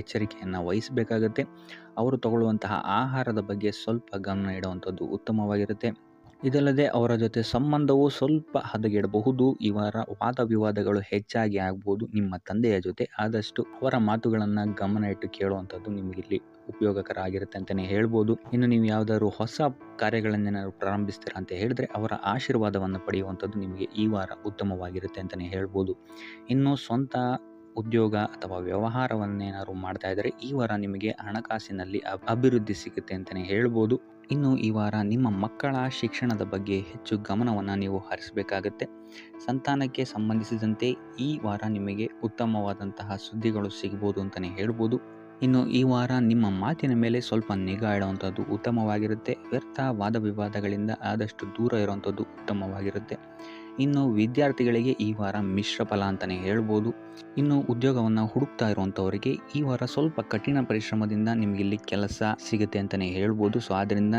ಎಚ್ಚರಿಕೆಯನ್ನು ವಹಿಸಬೇಕಾಗುತ್ತೆ. ಅವರು ತಗೊಳ್ಳುವಂತಹ ಆಹಾರದ ಬಗ್ಗೆ ಗಮನ ಇಡುವಂಥದ್ದು ಉತ್ತಮವಾಗಿರುತ್ತೆ. ಇದಲ್ಲದೆ ಅವರ ಜೊತೆ ಸಂಬಂಧವು ಹದಗೆಡಬಹುದು. ಈ ವಾರ ವಾದ ವಿವಾದಗಳು ಹೆಚ್ಚಾಗಿ ಆಗ್ಬೋದು ನಿಮ್ಮ ತಂದೆಯ ಜೊತೆ. ಆದಷ್ಟು ಅವರ ಮಾತುಗಳನ್ನು ಗಮನ ಇಟ್ಟು ಕೇಳುವಂಥದ್ದು ನಿಮಗಿಲ್ಲಿ ಉಪಯೋಗಕರ ಆಗಿರುತ್ತೆ ಅಂತಲೇ ಹೇಳ್ಬೋದು. ಇನ್ನು ನೀವು ಯಾವುದಾದ್ರು ಹೊಸ ಕಾರ್ಯಗಳನ್ನೇನಾದ್ರು ಪ್ರಾರಂಭಿಸ್ತೀರಾ ಅಂತ ಹೇಳಿದ್ರೆ ಅವರ ಆಶೀರ್ವಾದವನ್ನು ಪಡೆಯುವಂಥದ್ದು ನಿಮಗೆ ಈ ವಾರ ಉತ್ತಮವಾಗಿರುತ್ತೆ ಅಂತಲೇ ಹೇಳ್ಬೋದು. ಇನ್ನು ಸ್ವಂತ ಉದ್ಯೋಗ ಅಥವಾ ವ್ಯವಹಾರವನ್ನೇನಾದ್ರು ಮಾಡ್ತಾ ಇದ್ದರೆ ಈ ವಾರ ನಿಮಗೆ ಹಣಕಾಸಿನಲ್ಲಿ ಅಭಿವೃದ್ಧಿ ಸಿಗುತ್ತೆ ಅಂತಲೇ ಹೇಳ್ಬೋದು. ಇನ್ನು ಈ ವಾರ ನಿಮ್ಮ ಮಕ್ಕಳ ಶಿಕ್ಷಣದ ಬಗ್ಗೆ ಹೆಚ್ಚು ಗಮನವನ್ನು ನೀವು ಹರಿಸಬೇಕಾಗತ್ತೆ. ಸಂತಾನಕ್ಕೆ ಸಂಬಂಧಿಸಿದಂತೆ ಈ ವಾರ ನಿಮಗೆ ಉತ್ತಮವಾದಂತಹ ಸುದ್ದಿಗಳು ಸಿಗ್ಬೋದು ಅಂತಲೇ ಹೇಳ್ಬೋದು. ಇನ್ನು ಈ ವಾರ ನಿಮ್ಮ ಮಾತಿನ ಮೇಲೆ ನಿಗಾ ಇಡುವಂಥದ್ದು ಉತ್ತಮವಾಗಿರುತ್ತೆ. ವ್ಯರ್ಥ ವಾದ ವಿವಾದಗಳಿಂದ ಆದಷ್ಟು ದೂರ ಇರುವಂಥದ್ದು ಉತ್ತಮವಾಗಿರುತ್ತೆ. ಇನ್ನು ವಿದ್ಯಾರ್ಥಿಗಳಿಗೆ ಈ ವಾರ ಮಿಶ್ರ ಫಲ ಅಂತಲೇ ಹೇಳ್ಬೋದು. ಇನ್ನು ಉದ್ಯೋಗವನ್ನು ಹುಡುಕ್ತಾ ಇರುವಂಥವರಿಗೆ ಈ ವಾರ ಕಠಿಣ ಪರಿಶ್ರಮದಿಂದ ನಿಮಗಿಲ್ಲಿ ಕೆಲಸ ಸಿಗುತ್ತೆ ಅಂತಲೇ ಹೇಳ್ಬೋದು. ಸೊ ಆದ್ದರಿಂದ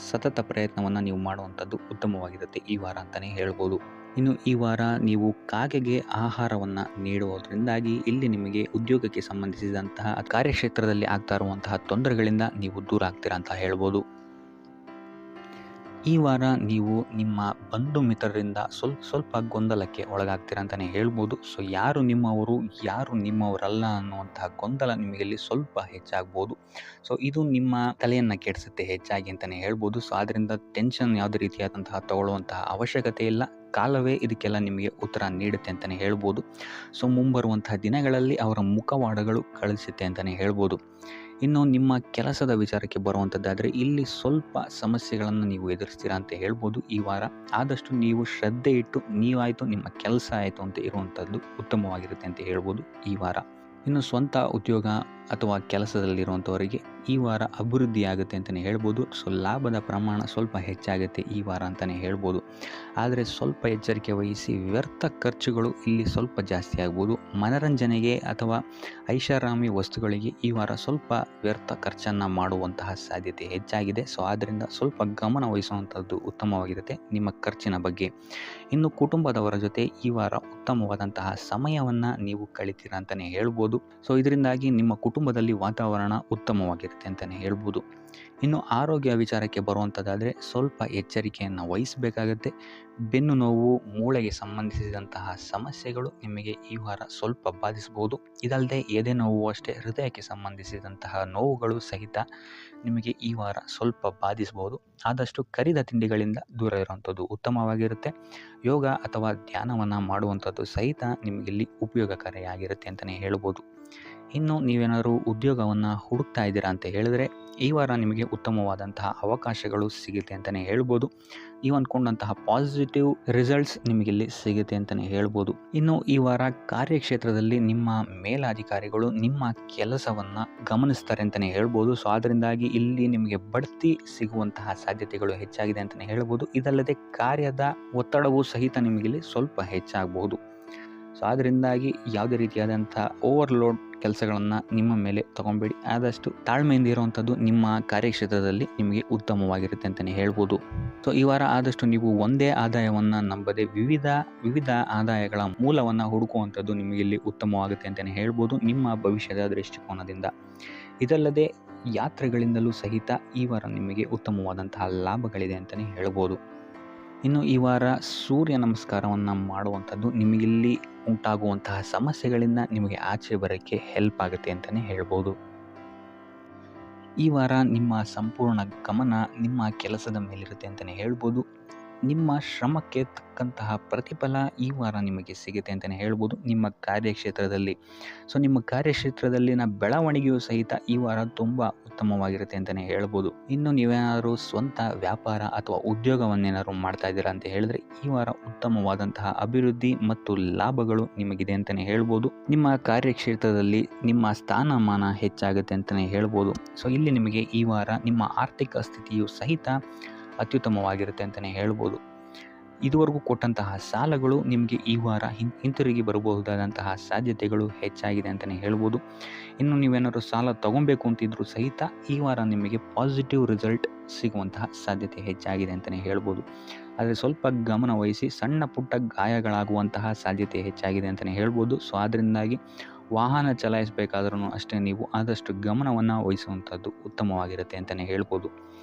ಸತತ ಪ್ರಯತ್ನವನ್ನು ನೀವು ಮಾಡುವಂಥದ್ದು ಉತ್ತಮವಾಗಿರುತ್ತೆ ಈ ವಾರ ಅಂತಲೇ ಹೇಳ್ಬೋದು. ಇನ್ನು ಈ ವಾರ ನೀವು ಕಾಗೆಗೆ ಆಹಾರವನ್ನು ನೀಡುವುದರಿಂದಾಗಿ ಇಲ್ಲಿ ನಿಮಗೆ ಉದ್ಯೋಗಕ್ಕೆ ಸಂಬಂಧಿಸಿದಂತಹ ಕಾರ್ಯಕ್ಷೇತ್ರದಲ್ಲಿ ಆಗ್ತಾ ಇರುವಂತಹ ತೊಂದರೆಗಳಿಂದ ನೀವು ದೂರ ಆಗ್ತೀರಾ ಅಂತ ಹೇಳ್ಬೋದು. ಈ ವಾರ ನೀವು ನಿಮ್ಮ ಬಂಧು ಮಿತ್ರರಿಂದ ಸ್ವಲ್ಪ ಗೊಂದಲಕ್ಕೆ ಒಳಗಾಗ್ತೀರಾ ಅಂತಲೇ ಹೇಳ್ಬೋದು. ಸೊ ಯಾರು ನಿಮ್ಮವರು ಯಾರು ನಿಮ್ಮವರಲ್ಲ ಅನ್ನುವಂತಹ ಗೊಂದಲ ನಿಮಗಲ್ಲಿ ಹೆಚ್ಚಾಗ್ಬೋದು. ಸೊ ಇದು ನಿಮ್ಮ ತಲೆಯನ್ನು ಕೆಡಿಸುತ್ತೆ ಹೆಚ್ಚಾಗಿ ಅಂತಲೇ ಹೇಳ್ಬೋದು. ಸೊ ಆದ್ದರಿಂದ ಟೆನ್ಷನ್ ಯಾವುದೇ ರೀತಿಯಾದಂತಹ ತಗೊಳ್ಳುವಂತಹ ಅವಶ್ಯಕತೆ ಇಲ್ಲ. ಕಾಲವೇ ಇದಕ್ಕೆಲ್ಲ ನಿಮಗೆ ಉತ್ತರ ನೀಡುತ್ತೆ ಅಂತಲೇ ಹೇಳ್ಬೋದು. ಸೊ ಮುಂಬರುವಂತಹ ದಿನಗಳಲ್ಲಿ ಅವರ ಮುಖವಾಡಗಳು ಕಳಿಸುತ್ತೆ ಅಂತಲೇ ಹೇಳ್ಬೋದು. ಇನ್ನು ನಿಮ್ಮ ಕೆಲಸದ ವಿಚಾರಕ್ಕೆ ಬರುವಂಥದ್ದಾದರೆ ಇಲ್ಲಿ ಸಮಸ್ಯೆಗಳನ್ನು ನೀವು ಎದುರಿಸ್ತೀರಾ ಅಂತ ಹೇಳ್ಬೋದು. ಈ ವಾರ ಆದಷ್ಟು ನೀವು ಶ್ರದ್ಧೆ ಇಟ್ಟು ನೀವಾಯಿತು ನಿಮ್ಮ ಕೆಲಸ ಆಯಿತು ಅಂತ ಇರುವಂಥದ್ದು ಉತ್ತಮವಾಗಿರುತ್ತೆ ಅಂತ ಹೇಳ್ಬೋದು ಈ ವಾರ. ಇನ್ನು ಸ್ವಂತ ಉದ್ಯೋಗ ಅಥವಾ ಕೆಲಸದಲ್ಲಿರುವಂಥವರಿಗೆ ಈ ವಾರ ಅಭಿವೃದ್ಧಿ ಆಗುತ್ತೆ ಅಂತಲೇ ಹೇಳ್ಬೋದು. ಸೊ ಲಾಭದ ಪ್ರಮಾಣ ಹೆಚ್ಚಾಗುತ್ತೆ ಈ ವಾರ ಅಂತಲೇ ಹೇಳ್ಬೋದು. ಆದರೆ ಎಚ್ಚರಿಕೆ ವಹಿಸಿ. ವ್ಯರ್ಥ ಖರ್ಚುಗಳು ಇಲ್ಲಿ ಜಾಸ್ತಿ ಆಗ್ಬೋದು. ಮನರಂಜನೆಗೆ ಅಥವಾ ಐಷಾರಾಮಿ ವಸ್ತುಗಳಿಗೆ ಈ ವಾರ ವ್ಯರ್ಥ ಖರ್ಚನ್ನು ಮಾಡುವಂತಹ ಸಾಧ್ಯತೆ ಹೆಚ್ಚಾಗಿದೆ. ಸೊ ಆದ್ದರಿಂದ ಗಮನ ವಹಿಸುವಂಥದ್ದು ಉತ್ತಮವಾಗಿರುತ್ತೆ ನಿಮ್ಮ ಖರ್ಚಿನ ಬಗ್ಗೆ. ಇನ್ನು ಕುಟುಂಬದವರ ಜೊತೆ ಈ ವಾರ ಉತ್ತಮವಾದಂತಹ ಸಮಯವನ್ನು ನೀವು ಕಳಿತೀರಾ ಅಂತಲೇ ಹೇಳ್ಬೋದು. ಸೊ ಇದರಿಂದಾಗಿ ನಿಮ್ಮ ಕುಟುಂಬದಲ್ಲಿ ವಾತಾವರಣ ಉತ್ತಮವಾಗಿರುತ್ತೆ ಅಂತಲೇ ಹೇಳ್ಬೋದು. ಇನ್ನು ಆರೋಗ್ಯ ವಿಚಾರಕ್ಕೆ ಬರುವಂಥದ್ದಾದರೆ ಎಚ್ಚರಿಕೆಯನ್ನು ವಹಿಸಬೇಕಾಗತ್ತೆ. ಬೆನ್ನು ನೋವು, ಮೂಳೆಗೆ ಸಂಬಂಧಿಸಿದಂತಹ ಸಮಸ್ಯೆಗಳು ನಿಮಗೆ ಈ ವಾರ ಬಾಧಿಸಬಹುದು. ಇದಲ್ಲದೆ ಎದೆ ನೋವು ಅಷ್ಟೇ, ಹೃದಯಕ್ಕೆ ಸಂಬಂಧಿಸಿದಂತಹ ನೋವುಗಳು ಸಹಿತ ನಿಮಗೆ ಈ ವಾರ ಬಾಧಿಸಬಹುದು. ಆದಷ್ಟು ಕರಿದ ತಿಂಡಿಗಳಿಂದ ದೂರ ಇರುವಂಥದ್ದು ಉತ್ತಮವಾಗಿರುತ್ತೆ. ಯೋಗ ಅಥವಾ ಧ್ಯಾನವನ್ನು ಮಾಡುವಂಥದ್ದು ಸಹಿತ ನಿಮಗಿಲ್ಲಿ ಉಪಯೋಗಕಾರಿಯಾಗಿರುತ್ತೆ ಅಂತಲೇ ಹೇಳ್ಬೋದು. ಇನ್ನು ನೀವೇನಾದರೂ ಉದ್ಯೋಗವನ್ನು ಹುಡುಕ್ತಾ ಇದ್ದೀರಾ ಅಂತ ಹೇಳಿದ್ರೆ ಈ ವಾರ ನಿಮಗೆ ಉತ್ತಮವಾದಂತಹ ಅವಕಾಶಗಳು ಸಿಗುತ್ತೆ ಅಂತಲೇ ಹೇಳ್ಬೋದು. ನೀವು ಅಂದ್ಕೊಂಡಂತಹ ಪಾಸಿಟಿವ್ ರಿಸಲ್ಟ್ಸ್ ನಿಮಗಿಲ್ಲಿ ಸಿಗುತ್ತೆ ಅಂತಲೇ ಹೇಳ್ಬೋದು. ಇನ್ನು ಈ ವಾರ ಕಾರ್ಯಕ್ಷೇತ್ರದಲ್ಲಿ ನಿಮ್ಮ ಮೇಲಾಧಿಕಾರಿಗಳು ನಿಮ್ಮ ಕೆಲಸವನ್ನು ಗಮನಿಸ್ತಾರೆ ಅಂತಲೇ ಹೇಳ್ಬೋದು. ಸೊ ಅದರಿಂದಾಗಿ ಇಲ್ಲಿ ನಿಮಗೆ ಬಡ್ತಿ ಸಿಗುವಂತಹ ಸಾಧ್ಯತೆಗಳು ಹೆಚ್ಚಾಗಿದೆ ಅಂತಲೇ ಹೇಳ್ಬೋದು. ಇದಲ್ಲದೆ ಕಾರ್ಯದ ಒತ್ತಡವೂ ಸಹಿತ ನಿಮಗಿಲ್ಲಿ ಹೆಚ್ಚಾಗಬಹುದು. ಸೊ ಅದರಿಂದಾಗಿ ಯಾವುದೇ ರೀತಿಯಾದಂಥ ಓವರ್ಲೋಡ್ ಕೆಲಸಗಳನ್ನು ನಿಮ್ಮ ಮೇಲೆ ತಗೊಬೇಡಿ. ಆದಷ್ಟು ತಾಳ್ಮೆಯಿಂದ ಇರುವಂಥದ್ದು ನಿಮ್ಮ ಕಾರ್ಯಕ್ಷೇತ್ರದಲ್ಲಿ ನಿಮಗೆ ಉತ್ತಮವಾಗಿರುತ್ತೆ ಅಂತಲೇ ಹೇಳ್ಬೋದು. ಸೊ ಈ ವಾರ ಆದಷ್ಟು ನೀವು ಒಂದೇ ಆದಾಯವನ್ನು ನಂಬದೆ ವಿವಿಧ ಆದಾಯಗಳ ಮೂಲವನ್ನು ಹುಡುಕುವಂಥದ್ದು ನಿಮಗೆ ಇಲ್ಲಿ ಉತ್ತಮವಾಗುತ್ತೆ ಅಂತಲೇ ಹೇಳ್ಬೋದು ನಿಮ್ಮ ಭವಿಷ್ಯದ ದೃಷ್ಟಿಕೋನದಿಂದ. ಇದಲ್ಲದೆ ಯಾತ್ರೆಗಳಿಂದಲೂ ಸಹಿತ ಈ ವಾರ ನಿಮಗೆ ಉತ್ತಮವಾದಂತಹ ಲಾಭಗಳಿದೆ ಅಂತಲೇ ಹೇಳ್ಬೋದು. ಇನ್ನು ಈ ವಾರ ಸೂರ್ಯ ನಮಸ್ಕಾರವನ್ನು ಮಾಡುವಂಥದ್ದು ನಿಮಗಿಲ್ಲಿ ಉಂಟಾಗುವಂತಹ ಸಮಸ್ಯೆಗಳಿಂದ ನಿಮಗೆ ಆಚೆ ಬರೋಕ್ಕೆ ಹೆಲ್ಪ್ ಆಗುತ್ತೆ ಅಂತಲೇ ಹೇಳ್ಬೋದು. ಈ ವಾರ ನಿಮ್ಮ ಸಂಪೂರ್ಣ ಗಮನ ನಿಮ್ಮ ಕೆಲಸದ ಮೇಲಿರುತ್ತೆ ಅಂತಲೇ ಹೇಳ್ಬೋದು. ನಿಮ್ಮ ಶ್ರಮಕ್ಕೆ ತಕ್ಕಂತಹ ಪ್ರತಿಫಲ ಈ ವಾರ ನಿಮಗೆ ಸಿಗುತ್ತೆ ಅಂತಲೇ ಹೇಳ್ಬೋದು ನಿಮ್ಮ ಕಾರ್ಯಕ್ಷೇತ್ರದಲ್ಲಿ. ಸೊ ನಿಮ್ಮ ಕಾರ್ಯಕ್ಷೇತ್ರದಲ್ಲಿನ ಬೆಳವಣಿಗೆಯೂ ಸಹಿತ ಈ ವಾರ ತುಂಬ ಉತ್ತಮವಾಗಿರುತ್ತೆ ಅಂತಲೇ ಹೇಳ್ಬೋದು. ಇನ್ನು ನೀವೇನಾದರೂ ಸ್ವಂತ ವ್ಯಾಪಾರ ಅಥವಾ ಉದ್ಯೋಗವನ್ನೇನಾದ್ರು ಮಾಡ್ತಾ ಇದ್ದೀರಾ ಅಂತ ಹೇಳಿದ್ರೆ ಈ ವಾರ ಉತ್ತಮವಾದಂತಹ ಅಭಿವೃದ್ಧಿ ಮತ್ತು ಲಾಭಗಳು ನಿಮಗಿದೆ ಅಂತಲೇ ಹೇಳ್ಬೋದು. ನಿಮ್ಮ ಕಾರ್ಯಕ್ಷೇತ್ರದಲ್ಲಿ ನಿಮ್ಮ ಸ್ಥಾನಮಾನ ಹೆಚ್ಚಾಗುತ್ತೆ ಅಂತಲೇ ಹೇಳ್ಬೋದು. ಸೊ ಇಲ್ಲಿ ನಿಮಗೆ ಈ ವಾರ ನಿಮ್ಮ ಆರ್ಥಿಕ ಸ್ಥಿತಿಯು ಸಹಿತ ಅತ್ಯುತ್ತಮವಾಗಿರುತ್ತೆ ಅಂತಲೇ ಹೇಳ್ಬೋದು. ಇದುವರೆಗೂ ಕೊಟ್ಟಂತಹ ಸಾಲಗಳು ನಿಮಗೆ ಈ ವಾರ ಹಿಂತಿರುಗಿ ಬರಬಹುದಾದಂತಹ ಸಾಧ್ಯತೆಗಳು ಹೆಚ್ಚಾಗಿದೆ ಅಂತಲೇ ಹೇಳ್ಬೋದು. ಇನ್ನು ನೀವೇನಾದ್ರು ಸಾಲ ತಗೊಬೇಕು ಅಂತಿದ್ರೂ ಸಹಿತ ಈ ವಾರ ನಿಮಗೆ ಪಾಸಿಟಿವ್ ರಿಸಲ್ಟ್ ಸಿಗುವಂತಹ ಸಾಧ್ಯತೆ ಹೆಚ್ಚಾಗಿದೆ ಅಂತಲೇ ಹೇಳ್ಬೋದು. ಆದರೆ ಸ್ವಲ್ಪ ಗಮನ ವಹಿಸಿ, ಸಣ್ಣ ಪುಟ್ಟ ಗಾಯಗಳಾಗುವಂತಹ ಸಾಧ್ಯತೆ ಹೆಚ್ಚಾಗಿದೆ ಅಂತಲೇ ಹೇಳ್ಬೋದು. ಸೊ ಅದರಿಂದಾಗಿ ವಾಹನ ಚಲಾಯಿಸಬೇಕಾದ್ರೂ ಅಷ್ಟೇ ನೀವು ಆದಷ್ಟು ಗಮನವನ್ನು ವಹಿಸುವಂಥದ್ದು ಉತ್ತಮವಾಗಿರುತ್ತೆ ಅಂತಲೇ ಹೇಳ್ಬೋದು.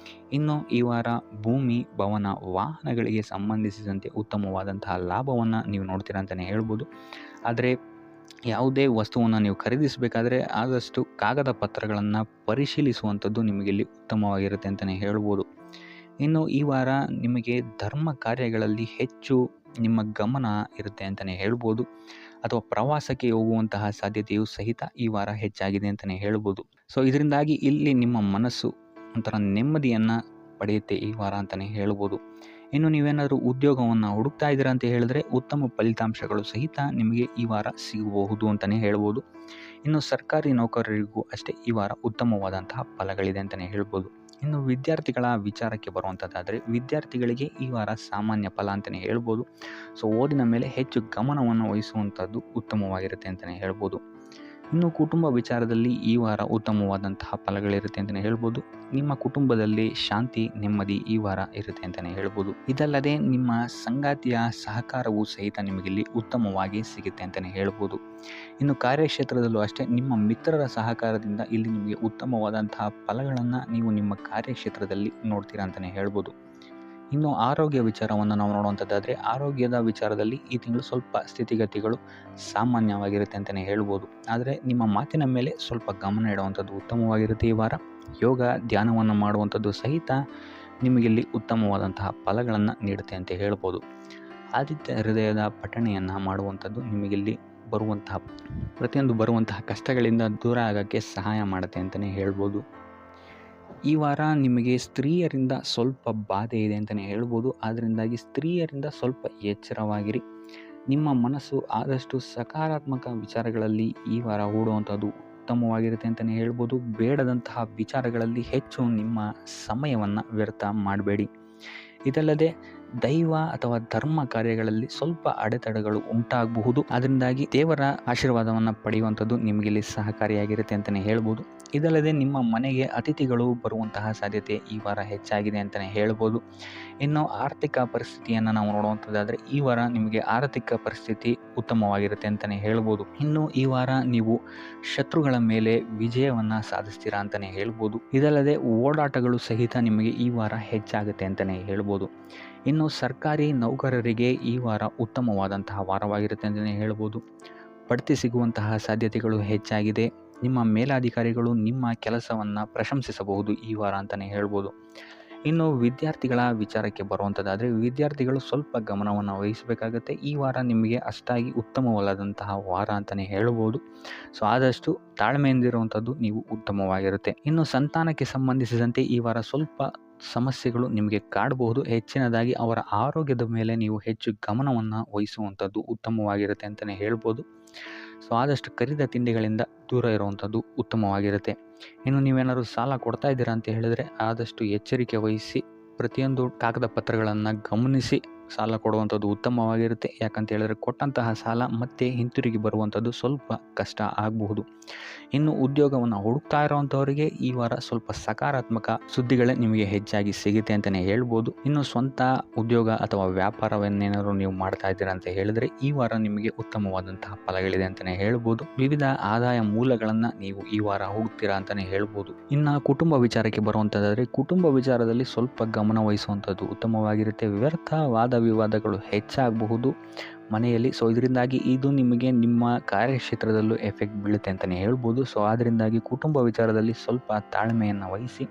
ಇನ್ನು ಈ ವಾರ ಭೂಮಿ, ಭವನ, ವಾಹನಗಳಿಗೆ ಸಂಬಂಧಿಸಿದಂತೆ ಉತ್ತಮವಾದಂತಹ ಲಾಭವನ್ನು ನೀವು ನೋಡ್ತೀರಾ ಅಂತಲೇ ಹೇಳ್ಬೋದು. ಆದರೆ ಯಾವುದೇ ವಸ್ತುವನ್ನು ನೀವು ಖರೀದಿಸಬೇಕಾದ್ರೆ ಆದಷ್ಟು ಕಾಗದ ಪತ್ರಗಳನ್ನು ಪರಿಶೀಲಿಸುವಂಥದ್ದು ನಿಮಗಿಲ್ಲಿ ಉತ್ತಮವಾಗಿರುತ್ತೆ ಅಂತಲೇ ಹೇಳ್ಬೋದು. ಇನ್ನು ಈ ವಾರ ನಿಮಗೆ ಧರ್ಮ ಕಾರ್ಯಗಳಲ್ಲಿ ಹೆಚ್ಚು ನಿಮ್ಮ ಗಮನ ಇರುತ್ತೆ ಅಂತಲೇ ಹೇಳ್ಬೋದು. ಅಥವಾ ಪ್ರವಾಸಕ್ಕೆ ಹೋಗುವಂತಹ ಸಾಧ್ಯತೆಯು ಸಹಿತ ಈ ವಾರ ಹೆಚ್ಚಾಗಿದೆ ಅಂತಲೇ ಹೇಳ್ಬೋದು. ಸೊ ಇದರಿಂದಾಗಿ ಇಲ್ಲಿ ನಿಮ್ಮ ಮನಸ್ಸು ಒಂಥರ ನೆಮ್ಮದಿಯನ್ನು ಪಡೆಯುತ್ತೆ ಈ ವಾರ ಅಂತಲೇ ಹೇಳ್ಬೋದು. ಇನ್ನು ನೀವೇನಾದರೂ ಉದ್ಯೋಗವನ್ನು ಹುಡುಕ್ತಾ ಇದ್ದೀರಾ ಅಂತ ಹೇಳಿದ್ರೆ ಉತ್ತಮ ಫಲಿತಾಂಶಗಳು ಸಹಿತ ನಿಮಗೆ ಈ ವಾರ ಸಿಗಬಹುದು ಅಂತಲೇ ಹೇಳ್ಬೋದು. ಇನ್ನು ಸರ್ಕಾರಿ ನೌಕರರಿಗೂ ಅಷ್ಟೇ ಈ ವಾರ ಉತ್ತಮವಾದಂತಹ ಫಲಗಳಿದೆ ಅಂತಲೇ ಹೇಳ್ಬೋದು. ಇನ್ನು ವಿದ್ಯಾರ್ಥಿಗಳ ವಿಚಾರಕ್ಕೆ ಬರುವಂಥದ್ದಾದರೆ ವಿದ್ಯಾರ್ಥಿಗಳಿಗೆ ಈ ವಾರ ಸಾಮಾನ್ಯ ಫಲ ಅಂತಲೇ ಹೇಳ್ಬೋದು. ಸೊ ಓದಿನ ಮೇಲೆ ಹೆಚ್ಚು ಗಮನವನ್ನು ವಹಿಸುವಂಥದ್ದು ಉತ್ತಮವಾಗಿರುತ್ತೆ ಅಂತಲೇ ಹೇಳ್ಬೋದು. ಇನ್ನು ಕುಟುಂಬ ವಿಚಾರದಲ್ಲಿ ಈ ವಾರ ಉತ್ತಮವಾದಂತಹ ಫಲಗಳಿರುತ್ತೆ ಅಂತಲೇ ಹೇಳ್ಬೋದು. ನಿಮ್ಮ ಕುಟುಂಬದಲ್ಲಿ ಶಾಂತಿ, ನೆಮ್ಮದಿ ಈ ವಾರ ಇರುತ್ತೆ ಅಂತಲೇ ಹೇಳ್ಬೋದು. ಇದಲ್ಲದೆ ನಿಮ್ಮ ಸಂಗಾತಿಯ ಸಹಕಾರವೂ ಸಹಿತ ನಿಮಗಿಲ್ಲಿ ಉತ್ತಮವಾಗಿ ಸಿಗುತ್ತೆ ಅಂತಲೇ ಹೇಳ್ಬೋದು. ಇನ್ನು ಕಾರ್ಯಕ್ಷೇತ್ರದಲ್ಲೂ ಅಷ್ಟೇ ನಿಮ್ಮ ಮಿತ್ರರ ಸಹಕಾರದಿಂದ ಇಲ್ಲಿ ನಿಮಗೆ ಉತ್ತಮವಾದಂತಹ ಫಲಗಳನ್ನು ನೀವು ನಿಮ್ಮ ಕಾರ್ಯಕ್ಷೇತ್ರದಲ್ಲಿ ನೋಡ್ತೀರಾ ಅಂತಲೇ ಹೇಳ್ಬೋದು. ಇನ್ನು ಆರೋಗ್ಯ ವಿಚಾರವನ್ನು ನಾವು ನೋಡುವಂಥದ್ದಾದರೆ ಆರೋಗ್ಯದ ವಿಚಾರದಲ್ಲಿ ಈ ತಿಂಗಳು ಸ್ವಲ್ಪ ಸ್ಥಿತಿಗತಿಗಳು ಸಾಮಾನ್ಯವಾಗಿರುತ್ತೆ ಅಂತಲೇ ಹೇಳ್ಬೋದು. ಆದರೆ ನಿಮ್ಮ ಮಾತಿನ ಮೇಲೆ ಸ್ವಲ್ಪ ಗಮನ ಇಡುವಂಥದ್ದು ಉತ್ತಮವಾಗಿರುತ್ತೆ ಈ ವಾರ. ಯೋಗ, ಧ್ಯಾನವನ್ನು ಮಾಡುವಂಥದ್ದು ಸಹಿತ ನಿಮಗಿಲ್ಲಿ ಉತ್ತಮವಾದಂತಹ ಫಲಗಳನ್ನು ನೀಡುತ್ತೆ ಅಂತ ಹೇಳ್ಬೋದು. ಆದಿತ್ಯ ಹೃದಯದ ಪಠಣೆಯನ್ನು ಮಾಡುವಂಥದ್ದು ನಿಮಗಿಲ್ಲಿ ಬರುವಂತಹ ಕಷ್ಟಗಳಿಂದ ದೂರ ಆಗೋಕ್ಕೆ ಸಹಾಯ ಮಾಡುತ್ತೆ ಅಂತಲೇ ಹೇಳ್ಬೋದು. ಈ ವಾರ ನಿಮಗೆ ಸ್ತ್ರೀಯರಿಂದ ಸ್ವಲ್ಪ ಬಾಧೆ ಇದೆ ಅಂತಲೇ ಹೇಳ್ಬೋದು. ಅದರಿಂದಾಗಿ ಸ್ತ್ರೀಯರಿಂದ ಸ್ವಲ್ಪ ಎಚ್ಚರವಾಗಿರಿ. ನಿಮ್ಮ ಮನಸ್ಸು ಆದಷ್ಟು ಸಕಾರಾತ್ಮಕ ವಿಚಾರಗಳಲ್ಲಿ ಈ ವಾರ ಹೂಡುವಂಥದ್ದು ಉತ್ತಮವಾಗಿರುತ್ತೆ ಅಂತಲೇ ಹೇಳ್ಬೋದು. ಬೇಡದಂತಹ ವಿಚಾರಗಳಲ್ಲಿ ಹೆಚ್ಚು ನಿಮ್ಮ ಸಮಯವನ್ನು ವ್ಯರ್ಥ ಮಾಡಬೇಡಿ. ಇದಲ್ಲದೆ ದೈವ ಅಥವಾ ಧರ್ಮ ಕಾರ್ಯಗಳಲ್ಲಿ ಸ್ವಲ್ಪ ಅಡೆತಡೆಗಳು ಉಂಟಾಗಬಹುದು. ಅದರಿಂದಾಗಿ ದೇವರ ಆಶೀರ್ವಾದವನ್ನು ಪಡೆಯುವಂಥದ್ದು ನಿಮಗಿಲ್ಲಿ ಸಹಕಾರಿಯಾಗಿರುತ್ತೆ ಅಂತಲೇ ಹೇಳ್ಬೋದು. ಇದಲ್ಲದೆ ನಿಮ್ಮ ಮನೆಗೆ ಅತಿಥಿಗಳು ಬರುವಂತಹ ಸಾಧ್ಯತೆ ಈ ವಾರ ಹೆಚ್ಚಾಗಿದೆ ಅಂತಲೇ ಹೇಳ್ಬೋದು. ಇನ್ನು ಆರ್ಥಿಕ ಪರಿಸ್ಥಿತಿಯನ್ನು ನಾವು ನೋಡುವಂಥದ್ದಾದರೆ ಈ ವಾರ ನಿಮಗೆ ಆರ್ಥಿಕ ಪರಿಸ್ಥಿತಿ ಉತ್ತಮವಾಗಿರುತ್ತೆ ಅಂತಲೇ ಹೇಳ್ಬೋದು. ಇನ್ನು ಈ ವಾರ ನೀವು ಶತ್ರುಗಳ ಮೇಲೆ ವಿಜಯವನ್ನು ಸಾಧಿಸ್ತೀರಾ ಅಂತಲೇ ಹೇಳ್ಬೋದು. ಇದಲ್ಲದೆ ಓಡಾಟಗಳು ಸಹಿತ ನಿಮಗೆ ಈ ವಾರ ಹೆಚ್ಚಾಗುತ್ತೆ ಅಂತಲೇ ಹೇಳ್ಬೋದು. ಇನ್ನು ಸರ್ಕಾರಿ ನೌಕರರಿಗೆ ಈ ವಾರ ಉತ್ತಮವಾದಂತಹ ವಾರವಾಗಿರುತ್ತೆ ಅಂತಲೇ ಹೇಳ್ಬೋದು. ಬಡ್ತಿ ಸಿಗುವಂತಹ ಸಾಧ್ಯತೆಗಳು ಹೆಚ್ಚಾಗಿದೆ. ನಿಮ್ಮ ಮೇಲಾಧಿಕಾರಿಗಳು ನಿಮ್ಮ ಕೆಲಸವನ್ನು ಪ್ರಶಂಸಿಸಬಹುದು ಈ ವಾರ ಅಂತಲೇ ಹೇಳ್ಬೋದು. ಇನ್ನು ವಿದ್ಯಾರ್ಥಿಗಳ ವಿಚಾರಕ್ಕೆ ಬರುವಂಥದ್ದಾದರೆ ವಿದ್ಯಾರ್ಥಿಗಳು ಸ್ವಲ್ಪ ಗಮನವನ್ನು ವಹಿಸಬೇಕಾಗತ್ತೆ. ಈ ವಾರ ನಿಮಗೆ ಅಷ್ಟಾಗಿ ಉತ್ತಮವಲ್ಲದಂತಹ ವಾರ ಅಂತಲೇ ಹೇಳ್ಬೋದು. ಸೊ ಆದಷ್ಟು ತಾಳ್ಮೆಯಿಂದಿರುವಂಥದ್ದು ನೀವು ಉತ್ತಮವಾಗಿರುತ್ತೆ. ಇನ್ನು ಸಂತಾನಕ್ಕೆ ಸಂಬಂಧಿಸಿದಂತೆ ಈ ವಾರ ಸ್ವಲ್ಪ ಸಮಸ್ಯೆಗಳು ನಿಮಗೆ ಕಾಡಬಹುದು. ಹೆಚ್ಚಿನದಾಗಿ ಅವರ ಆರೋಗ್ಯದ ಮೇಲೆ ನೀವು ಹೆಚ್ಚು ಗಮನವನ್ನು ವಹಿಸುವಂಥದ್ದು ಉತ್ತಮವಾಗಿರುತ್ತೆ ಅಂತಲೇ ಹೇಳ್ಬೋದು. ಸೊ ಆದಷ್ಟು ಕರಿದ ತಿಂಡಿಗಳಿಂದ ದೂರ ಇರುವಂಥದ್ದು ಉತ್ತಮವಾಗಿರುತ್ತೆ. ಇನ್ನು ನೀವೇನಾದ್ರು ಸಾಲ ಕೊಡ್ತಾ ಇದ್ದೀರಾ ಅಂತ ಹೇಳಿದ್ರೆ ಆದಷ್ಟು ಎಚ್ಚರಿಕೆ ವಹಿಸಿ ಪ್ರತಿಯೊಂದು ಕಾಗದ ಪತ್ರಗಳನ್ನು ಗಮನಿಸಿ ಸಾಲ ಕೊಡುವಂಥದ್ದು ಉತ್ತಮವಾಗಿರುತ್ತೆ. ಯಾಕಂತ ಹೇಳಿದ್ರೆ ಕೊಟ್ಟಂತಹ ಸಾಲ ಮತ್ತೆ ಹಿಂತಿರುಗಿ ಬರುವಂಥದ್ದು ಸ್ವಲ್ಪ ಕಷ್ಟ ಆಗಬಹುದು. ಇನ್ನು ಉದ್ಯೋಗವನ್ನು ಹುಡುಕ್ತಾ ಇರೋವಂಥವರಿಗೆ ಈ ವಾರ ಸ್ವಲ್ಪ ಸಕಾರಾತ್ಮಕ ಸುದ್ದಿಗಳೇ ನಿಮಗೆ ಹೆಚ್ಚಾಗಿ ಸಿಗುತ್ತೆ ಅಂತಲೇ ಹೇಳ್ಬೋದು. ಇನ್ನು ಸ್ವಂತ ಉದ್ಯೋಗ ಅಥವಾ ವ್ಯಾಪಾರವನ್ನೇನಾದ್ರು ನೀವು ಮಾಡ್ತಾ ಇದ್ದೀರಾ ಅಂತ ಹೇಳಿದ್ರೆ ಈ ವಾರ ನಿಮಗೆ ಉತ್ತಮವಾದಂತಹ ಫಲಗಳಿದೆ ಅಂತಲೇ ಹೇಳ್ಬೋದು. ವಿವಿಧ ಆದಾಯ ಮೂಲಗಳನ್ನು ನೀವು ಈ ವಾರ ಹುಡುಕ್ತೀರಾ ಅಂತಲೇ ಹೇಳ್ಬೋದು. ಇನ್ನು ಕುಟುಂಬ ವಿಚಾರಕ್ಕೆ ಬರುವಂಥದ್ದಾದರೆ ಕುಟುಂಬ ವಿಚಾರದಲ್ಲಿ ಸ್ವಲ್ಪ ಗಮನ ವಹಿಸುವಂಥದ್ದು ಉತ್ತಮವಾಗಿರುತ್ತೆ. ವ್ಯರ್ಥ ವಾದ ವಿವಾದಗಳು ಹೆಚ್ಚಾಗಬಹುದು ಮನೆಯಲ್ಲಿ. ಸೊ ಇದರಿಂದಾಗಿ ಇದು ನಿಮಗೆ ನಿಮ್ಮ ಕಾರ್ಯಕ್ಷೇತ್ರದಲ್ಲೂ ಎಫೆಕ್ಟ್ ಬೀಳುತ್ತೆ ಅಂತಲೇ ಹೇಳ್ಬೋದು. ಸೊ ಅದರಿಂದಾಗಿ ಕುಟುಂಬ ವಿಚಾರದಲ್ಲಿ ಸ್ವಲ್ಪ ತಾಳ್ಮೆಯನ್ನು ವಹಿಸಿ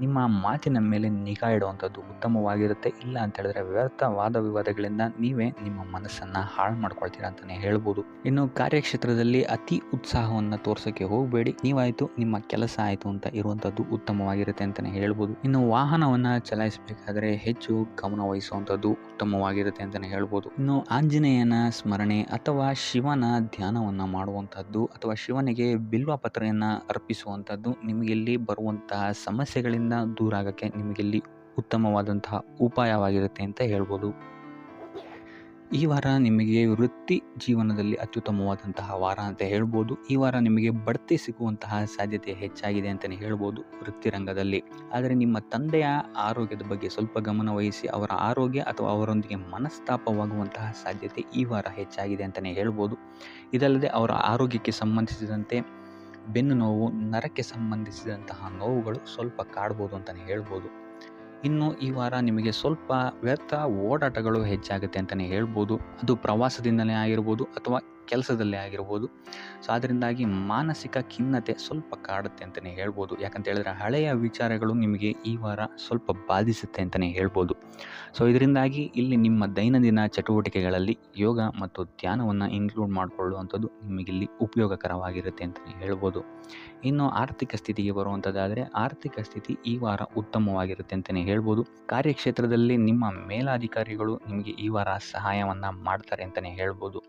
ನಿಮ್ಮ ಮಾತಿನ ಮೇಲೆ ನಿಗಾ ಇಡುವಂಥದ್ದು ಉತ್ತಮವಾಗಿರುತ್ತೆ. ಇಲ್ಲ ಅಂತ ಹೇಳಿದ್ರೆ ವ್ಯರ್ಥ ವಾದ ವಿವಾದಗಳಿಂದ ನೀವೇ ನಿಮ್ಮ ಮನಸ್ಸನ್ನು ಹಾಳು ಮಾಡ್ಕೊಳ್ತೀರಾ ಅಂತಲೇ ಹೇಳ್ಬೋದು. ಇನ್ನು ಕಾರ್ಯಕ್ಷೇತ್ರದಲ್ಲಿ ಅತಿ ಉತ್ಸಾಹವನ್ನು ತೋರ್ಸೋಕ್ಕೆ ಹೋಗಬೇಡಿ. ನೀವಾಯಿತು ನಿಮ್ಮ ಕೆಲಸ ಆಯಿತು ಅಂತ ಇರುವಂಥದ್ದು ಉತ್ತಮವಾಗಿರುತ್ತೆ ಅಂತಲೇ ಹೇಳ್ಬೋದು. ಇನ್ನು ವಾಹನವನ್ನು ಚಲಾಯಿಸಬೇಕಾದ್ರೆ ಹೆಚ್ಚು ಗಮನ ವಹಿಸುವಂಥದ್ದು ಉತ್ತಮವಾಗಿರುತ್ತೆ ಅಂತಲೇ ಹೇಳ್ಬೋದು. ಇನ್ನು ಆಂಜನೇಯನ ಸ್ಮರಣೆ ಅಥವಾ ಶಿವನ ಧ್ಯಾನವನ್ನು ಮಾಡುವಂಥದ್ದು ಅಥವಾ ಶಿವನಿಗೆ ಬಿಲ್ವ ಪತ್ರೆಯನ್ನು ಅರ್ಪಿಸುವಂಥದ್ದು ನಿಮಗಿಲ್ಲಿ ಬರುವಂತಹ ಸಮಸ್ಯೆಗಳಿಂದ ದೂರ ಆಗೋಕ್ಕೆ ನಿಮಗಿಲ್ಲಿ ಉತ್ತಮವಾದಂತಹ ಉಪಾಯವಾಗಿರುತ್ತೆ ಅಂತ ಹೇಳ್ಬೋದು. ಈ ವಾರ ನಿಮಗೆ ವೃತ್ತಿ ಜೀವನದಲ್ಲಿ ಅತ್ಯುತ್ತಮವಾದಂತಹ ವಾರ ಅಂತ ಹೇಳ್ಬೋದು. ಈ ವಾರ ನಿಮಗೆ ಬಡ್ತಿ ಸಿಗುವಂತಹ ಸಾಧ್ಯತೆ ಹೆಚ್ಚಾಗಿದೆ ಅಂತಲೇ ಹೇಳ್ಬೋದು ವೃತ್ತಿ ರಂಗದಲ್ಲಿ. ಆದರೆ ನಿಮ್ಮ ತಂದೆಯ ಆರೋಗ್ಯದ ಬಗ್ಗೆ ಸ್ವಲ್ಪ ಗಮನ ವಹಿಸಿ ಅವರ ಆರೋಗ್ಯ ಅಥವಾ ಅವರೊಂದಿಗೆ ಮನಸ್ತಾಪವಾಗುವಂತಹ ಸಾಧ್ಯತೆ ಈ ವಾರ ಹೆಚ್ಚಾಗಿದೆ ಅಂತಲೇ ಹೇಳ್ಬೋದು. ಇದಲ್ಲದೆ ಅವರ ಆರೋಗ್ಯಕ್ಕೆ ಸಂಬಂಧಿಸಿದಂತೆ ಬೆನ್ನು ನೋವು, ನರಕ್ಕೆ ಸಂಬಂಧಿಸಿದಂತಹ ನೋವುಗಳು ಸ್ವಲ್ಪ ಕಾಡ್ಬೋದು ಅಂತಲೇ ಹೇಳ್ಬೋದು. ಇನ್ನು ಈ ವಾರ ನಿಮಗೆ ಸ್ವಲ್ಪ ವ್ಯರ್ಥ ಓಡಾಟಗಳು ಹೆಚ್ಚಾಗುತ್ತೆ ಅಂತಲೇ ಹೇಳ್ಬೋದು. ಅದು ಪ್ರವಾಸದಿಂದಲೇ ಆಗಿರ್ಬೋದು ಅಥವಾ ಕೆಲಸದಲ್ಲೇ ಆಗಿರ್ಬೋದು. ಸೊ ಅದರಿಂದಾಗಿ ಮಾನಸಿಕ ಖಿನ್ನತೆ ಸ್ವಲ್ಪ ಕಾಡುತ್ತೆ ಅಂತಲೇ ಹೇಳ್ಬೋದು. ಯಾಕಂತ ಹೇಳಿದ್ರೆ ಹಳೆಯ ವಿಚಾರಗಳು ನಿಮಗೆ ಈ ವಾರ ಸ್ವಲ್ಪ ಬಾಧಿಸುತ್ತೆ ಅಂತಲೇ ಹೇಳ್ಬೋದು. ಸೊ ಇದರಿಂದಾಗಿ ಇಲ್ಲಿ ನಿಮ್ಮ ದೈನಂದಿನ ಚಟುವಟಿಕೆಗಳಲ್ಲಿ ಯೋಗ ಮತ್ತು ಧ್ಯಾನವನ್ನು ಇನ್ಕ್ಲೂಡ್ ಮಾಡಿಕೊಳ್ಳುವಂಥದ್ದು ನಿಮಗಿಲ್ಲಿ ಉಪಯೋಗಕರವಾಗಿರುತ್ತೆ ಅಂತಲೇ ಹೇಳ್ಬೋದು. ಇನ್ನು ಆರ್ಥಿಕ ಸ್ಥಿತಿಗೆ ಬರುವಂಥದ್ದಾದರೆ ಆರ್ಥಿಕ ಸ್ಥಿತಿ ಈ ವಾರ ಉತ್ತಮವಾಗಿರುತ್ತೆ ಅಂತಲೇ ಹೇಳ್ಬೋದು. ಕಾರ್ಯಕ್ಷೇತ್ರದಲ್ಲಿ ನಿಮ್ಮ ಮೇಲಾಧಿಕಾರಿಗಳು ನಿಮಗೆ ಈ ವಾರ ಸಹಾಯವನ್ನು ಮಾಡ್ತಾರೆ ಅಂತಲೇ ಹೇಳ್ಬೋದು.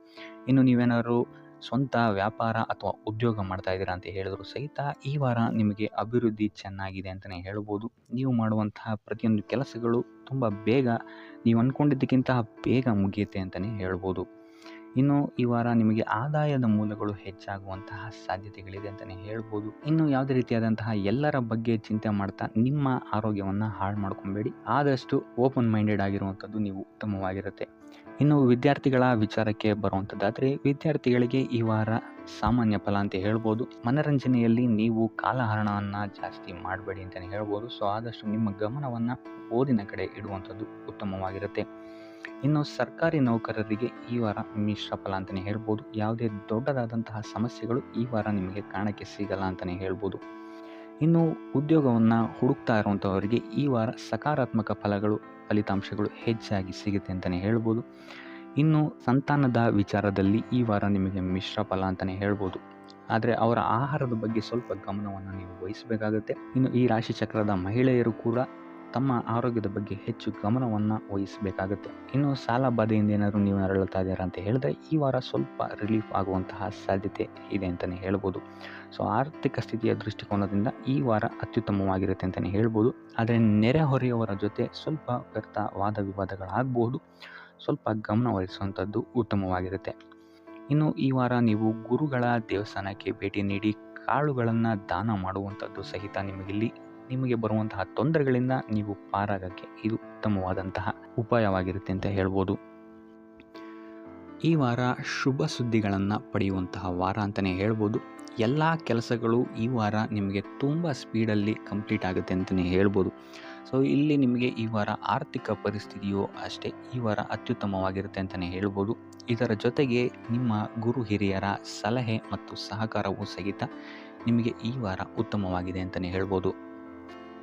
ಇನ್ನು ನೀವೇನಾದ್ರು ಸ್ವಂತ ವ್ಯಾಪಾರ ಅಥವಾ ಉದ್ಯೋಗ ಮಾಡ್ತಾ ಇದ್ದೀರಾ ಅಂತ ಹೇಳಿದ್ರು ಸಹಿತ ಈ ವಾರ ನಿಮಗೆ ಅಭಿವೃದ್ಧಿ ಚೆನ್ನಾಗಿದೆ ಅಂತಲೇ ಹೇಳ್ಬೋದು. ನೀವು ಮಾಡುವಂತಹ ಪ್ರತಿಯೊಂದು ಕೆಲಸಗಳು ತುಂಬ ಬೇಗ ನೀವು ಅಂದ್ಕೊಂಡಿದ್ದಕ್ಕಿಂತ ಬೇಗ ಮುಗಿಯುತ್ತೆ ಅಂತಲೇ ಹೇಳ್ಬೋದು. ಇನ್ನು ಈ ವಾರ ನಿಮಗೆ ಆದಾಯದ ಮೂಲಗಳು ಹೆಚ್ಚಾಗುವಂತಹ ಸಾಧ್ಯತೆಗಳಿದೆ ಅಂತಲೇ ಹೇಳ್ಬೋದು. ಇನ್ನು ಯಾವುದೇ ರೀತಿಯಾದಂತಹ ಎಲ್ಲರ ಬಗ್ಗೆ ಚಿಂತೆ ಮಾಡ್ತಾ ನಿಮ್ಮ ಆರೋಗ್ಯವನ್ನು ಹಾಳು ಮಾಡ್ಕೊಬೇಡಿ. ಆದಷ್ಟು ಓಪನ್ ಮೈಂಡೆಡ್ ಆಗಿರುವಂಥದ್ದು ನೀವು ಉತ್ತಮವಾಗಿರುತ್ತೆ. ಇನ್ನು ವಿದ್ಯಾರ್ಥಿಗಳ ವಿಚಾರಕ್ಕೆ ಬರುವಂಥದ್ದಾದರೆ ವಿದ್ಯಾರ್ಥಿಗಳಿಗೆ ಈ ವಾರ ಸಾಮಾನ್ಯ ಫಲ ಅಂತ ಹೇಳ್ಬೋದು. ಮನರಂಜನೆಯಲ್ಲಿ ನೀವು ಕಾಲಹರಣವನ್ನು ಜಾಸ್ತಿ ಮಾಡಬೇಡಿ ಅಂತಲೇ ಹೇಳ್ಬೋದು. ಸೊ ಆದಷ್ಟು ನಿಮ್ಮ ಗಮನವನ್ನು ಓದಿನ ಕಡೆ ಇಡುವಂಥದ್ದು ಉತ್ತಮವಾಗಿರುತ್ತೆ. ಇನ್ನು ಸರ್ಕಾರಿ ನೌಕರರಿಗೆ ಈ ವಾರ ಮಿಶ್ರ ಫಲ ಅಂತಲೇ ಹೇಳ್ಬೋದು. ಯಾವುದೇ ದೊಡ್ಡದಾದಂತಹ ಸಮಸ್ಯೆಗಳು ಈ ವಾರ ನಿಮಗೆ ಕಾಣಕ್ಕೆ ಸಿಗಲ್ಲ ಅಂತಲೇ ಹೇಳ್ಬೋದು. ಇನ್ನು ಉದ್ಯೋಗವನ್ನು ಹುಡುಕ್ತಾ ಇರುವಂಥವರಿಗೆ ಈ ವಾರ ಸಕಾರಾತ್ಮಕ ಫಲಿತಾಂಶಗಳು ಹೆಚ್ಚಾಗಿ ಸಿಗುತ್ತೆ ಅಂತಲೇ ಹೇಳ್ಬೋದು. ಇನ್ನು ಸಂತಾನದ ವಿಚಾರದಲ್ಲಿ ಈ ವಾರ ನಿಮಗೆ ಮಿಶ್ರ ಫಲ ಅಂತಲೇ ಹೇಳ್ಬೋದು. ಆದರೆ ಅವರ ಆಹಾರದ ಬಗ್ಗೆ ಸ್ವಲ್ಪ ಗಮನವನ್ನು ನೀವು ವಹಿಸಬೇಕಾಗುತ್ತೆ. ಇನ್ನು ಈ ರಾಶಿ ಚಕ್ರದ ಮಹಿಳೆಯರು ಕೂಡ ತಮ್ಮ ಆರೋಗ್ಯದ ಬಗ್ಗೆ ಹೆಚ್ಚು ಗಮನವನ್ನು ವಹಿಸಬೇಕಾಗುತ್ತೆ. ಇನ್ನು ಸಾಲ ಬಾಧೆಯಿಂದ ಏನಾದರೂ ನೀವು ನರಳುತ್ತಾ ಇದ್ದೀರಾ ಅಂತ ಹೇಳಿದ್ರೆ ಈ ವಾರ ಸ್ವಲ್ಪ ರಿಲೀಫ್ ಆಗುವಂತಹ ಸಾಧ್ಯತೆ ಇದೆ ಅಂತಲೇ ಹೇಳ್ಬೋದು. ಸೊ ಆರ್ಥಿಕ ಸ್ಥಿತಿಯ ದೃಷ್ಟಿಕೋನದಿಂದ ಈ ವಾರ ಅತ್ಯುತ್ತಮವಾಗಿರುತ್ತೆ ಅಂತಲೇ ಹೇಳ್ಬೋದು. ಆದರೆ ನೆರೆಹೊರೆಯವರ ಜೊತೆ ಸ್ವಲ್ಪ ವ್ಯರ್ಥ ವಾದ ವಿವಾದಗಳಾಗಬಹುದು. ಸ್ವಲ್ಪ ಗಮನ ವಹಿಸುವಂಥದ್ದು ಉತ್ತಮವಾಗಿರುತ್ತೆ. ಇನ್ನು ಈ ವಾರ ನೀವು ಗುರುಗಳ ದೇವಸ್ಥಾನಕ್ಕೆ ಭೇಟಿ ನೀಡಿ ಕಾಳುಗಳನ್ನು ದಾನ ಮಾಡುವಂಥದ್ದು ಸಹಿತ ನಿಮಗೆ ಬರುವಂತಹ ತೊಂದರೆಗಳಿಂದ ನೀವು ಪಾರಾಗಕ್ಕೆ ಇದು ಉತ್ತಮವಾದಂತಹ ಉಪಾಯವಾಗಿರುತ್ತೆ ಅಂತ ಹೇಳ್ಬೋದು. ಈ ವಾರ ಶುಭ ಸುದ್ದಿಗಳನ್ನು ಪಡೆಯುವಂತಹ ವಾರ ಅಂತಲೇ ಹೇಳ್ಬೋದು. ಎಲ್ಲ ಕೆಲಸಗಳು ಈ ವಾರ ನಿಮಗೆ ತುಂಬ ಸ್ಪೀಡಲ್ಲಿ ಕಂಪ್ಲೀಟ್ ಆಗುತ್ತೆ ಅಂತಲೇ ಹೇಳ್ಬೋದು. ಸೊ ಇಲ್ಲಿ ನಿಮಗೆ ಈ ವಾರ ಆರ್ಥಿಕ ಪರಿಸ್ಥಿತಿಯು ಅಷ್ಟೇ ಈ ವಾರ ಅತ್ಯುತ್ತಮವಾಗಿರುತ್ತೆ ಅಂತಲೇ ಹೇಳ್ಬೋದು. ಇದರ ಜೊತೆಗೆ ನಿಮ್ಮ ಗುರು ಹಿರಿಯರ ಸಲಹೆ ಮತ್ತು ಸಹಕಾರವೂ ಸಹಿತ ನಿಮಗೆ ಈ ವಾರ ಉತ್ತಮವಾಗಿದೆ ಅಂತಲೇ ಹೇಳ್ಬೋದು.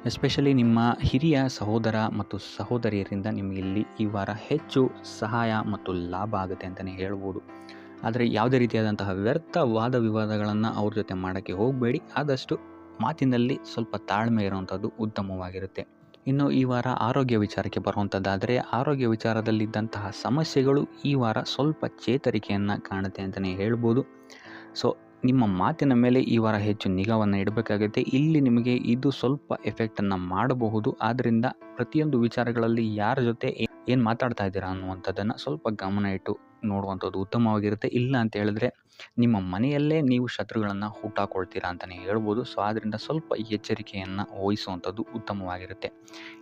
ಎಸ್ಪೆಷಲಿ ನಿಮ್ಮ ಹಿರಿಯ ಸಹೋದರ ಮತ್ತು ಸಹೋದರಿಯರಿಂದ ನಿಮಗೆ ಇಲ್ಲಿ ಈ ವಾರ ಹೆಚ್ಚು ಸಹಾಯ ಮತ್ತು ಲಾಭ ಆಗುತ್ತೆ ಅಂತಲೇ ಹೇಳ್ಬೋದು. ಆದರೆ ಯಾವುದೇ ರೀತಿಯಾದಂತಹ ವ್ಯರ್ಥ ವಾದ ವಿವಾದಗಳನ್ನು ಅವ್ರ ಜೊತೆ ಮಾಡೋಕ್ಕೆ ಹೋಗಬೇಡಿ. ಆದಷ್ಟು ಮಾತಿನಲ್ಲಿ ಸ್ವಲ್ಪ ತಾಳ್ಮೆ ಇರುವಂಥದ್ದು ಉತ್ತಮವಾಗಿರುತ್ತೆ. ಇನ್ನು ಈ ವಾರ ಆರೋಗ್ಯ ವಿಚಾರಕ್ಕೆ ಬರುವಂಥದ್ದಾದರೆ ಆರೋಗ್ಯ ವಿಚಾರದಲ್ಲಿದ್ದಂತಹ ಸಮಸ್ಯೆಗಳು ಈ ವಾರ ಸ್ವಲ್ಪ ಚೇತರಿಕೆಯನ್ನು ಕಾಣುತ್ತೆ ಅಂತಲೇ ಹೇಳ್ಬೋದು. ಸೊ ನಿಮ್ಮ ಮಾತಿನ ಮೇಲೆ ಈ ವಾರ ಹೆಚ್ಚು ನಿಗಾವನ್ನು ಇಡಬೇಕಾಗುತ್ತೆ. ಇಲ್ಲಿ ನಿಮಗೆ ಇದು ಸ್ವಲ್ಪ ಎಫೆಕ್ಟನ್ನು ಮಾಡಬಹುದು. ಆದ್ದರಿಂದ ಪ್ರತಿಯೊಂದು ವಿಚಾರಗಳಲ್ಲಿ ಯಾರ ಜೊತೆ ಏನು ಮಾತಾಡ್ತಾ ಇದ್ದೀರಾ ಅನ್ನುವಂಥದ್ದನ್ನು ಸ್ವಲ್ಪ ಗಮನ ಇಟ್ಟು ನೋಡುವಂಥದ್ದು ಉತ್ತಮವಾಗಿರುತ್ತೆ. ಇಲ್ಲ ಅಂತ ಹೇಳಿದ್ರೆ ನಿಮ್ಮ ಮನೆಯಲ್ಲೇ ನೀವು ಶತ್ರುಗಳನ್ನು ಹುಟ್ಟಾಕೊಳ್ತೀರಾ ಅಂತಲೇ ಹೇಳ್ಬೋದು. ಸೊ ಆದ್ದರಿಂದ ಸ್ವಲ್ಪ ಎಚ್ಚರಿಕೆಯನ್ನು ವಹಿಸುವಂಥದ್ದು ಉತ್ತಮವಾಗಿರುತ್ತೆ.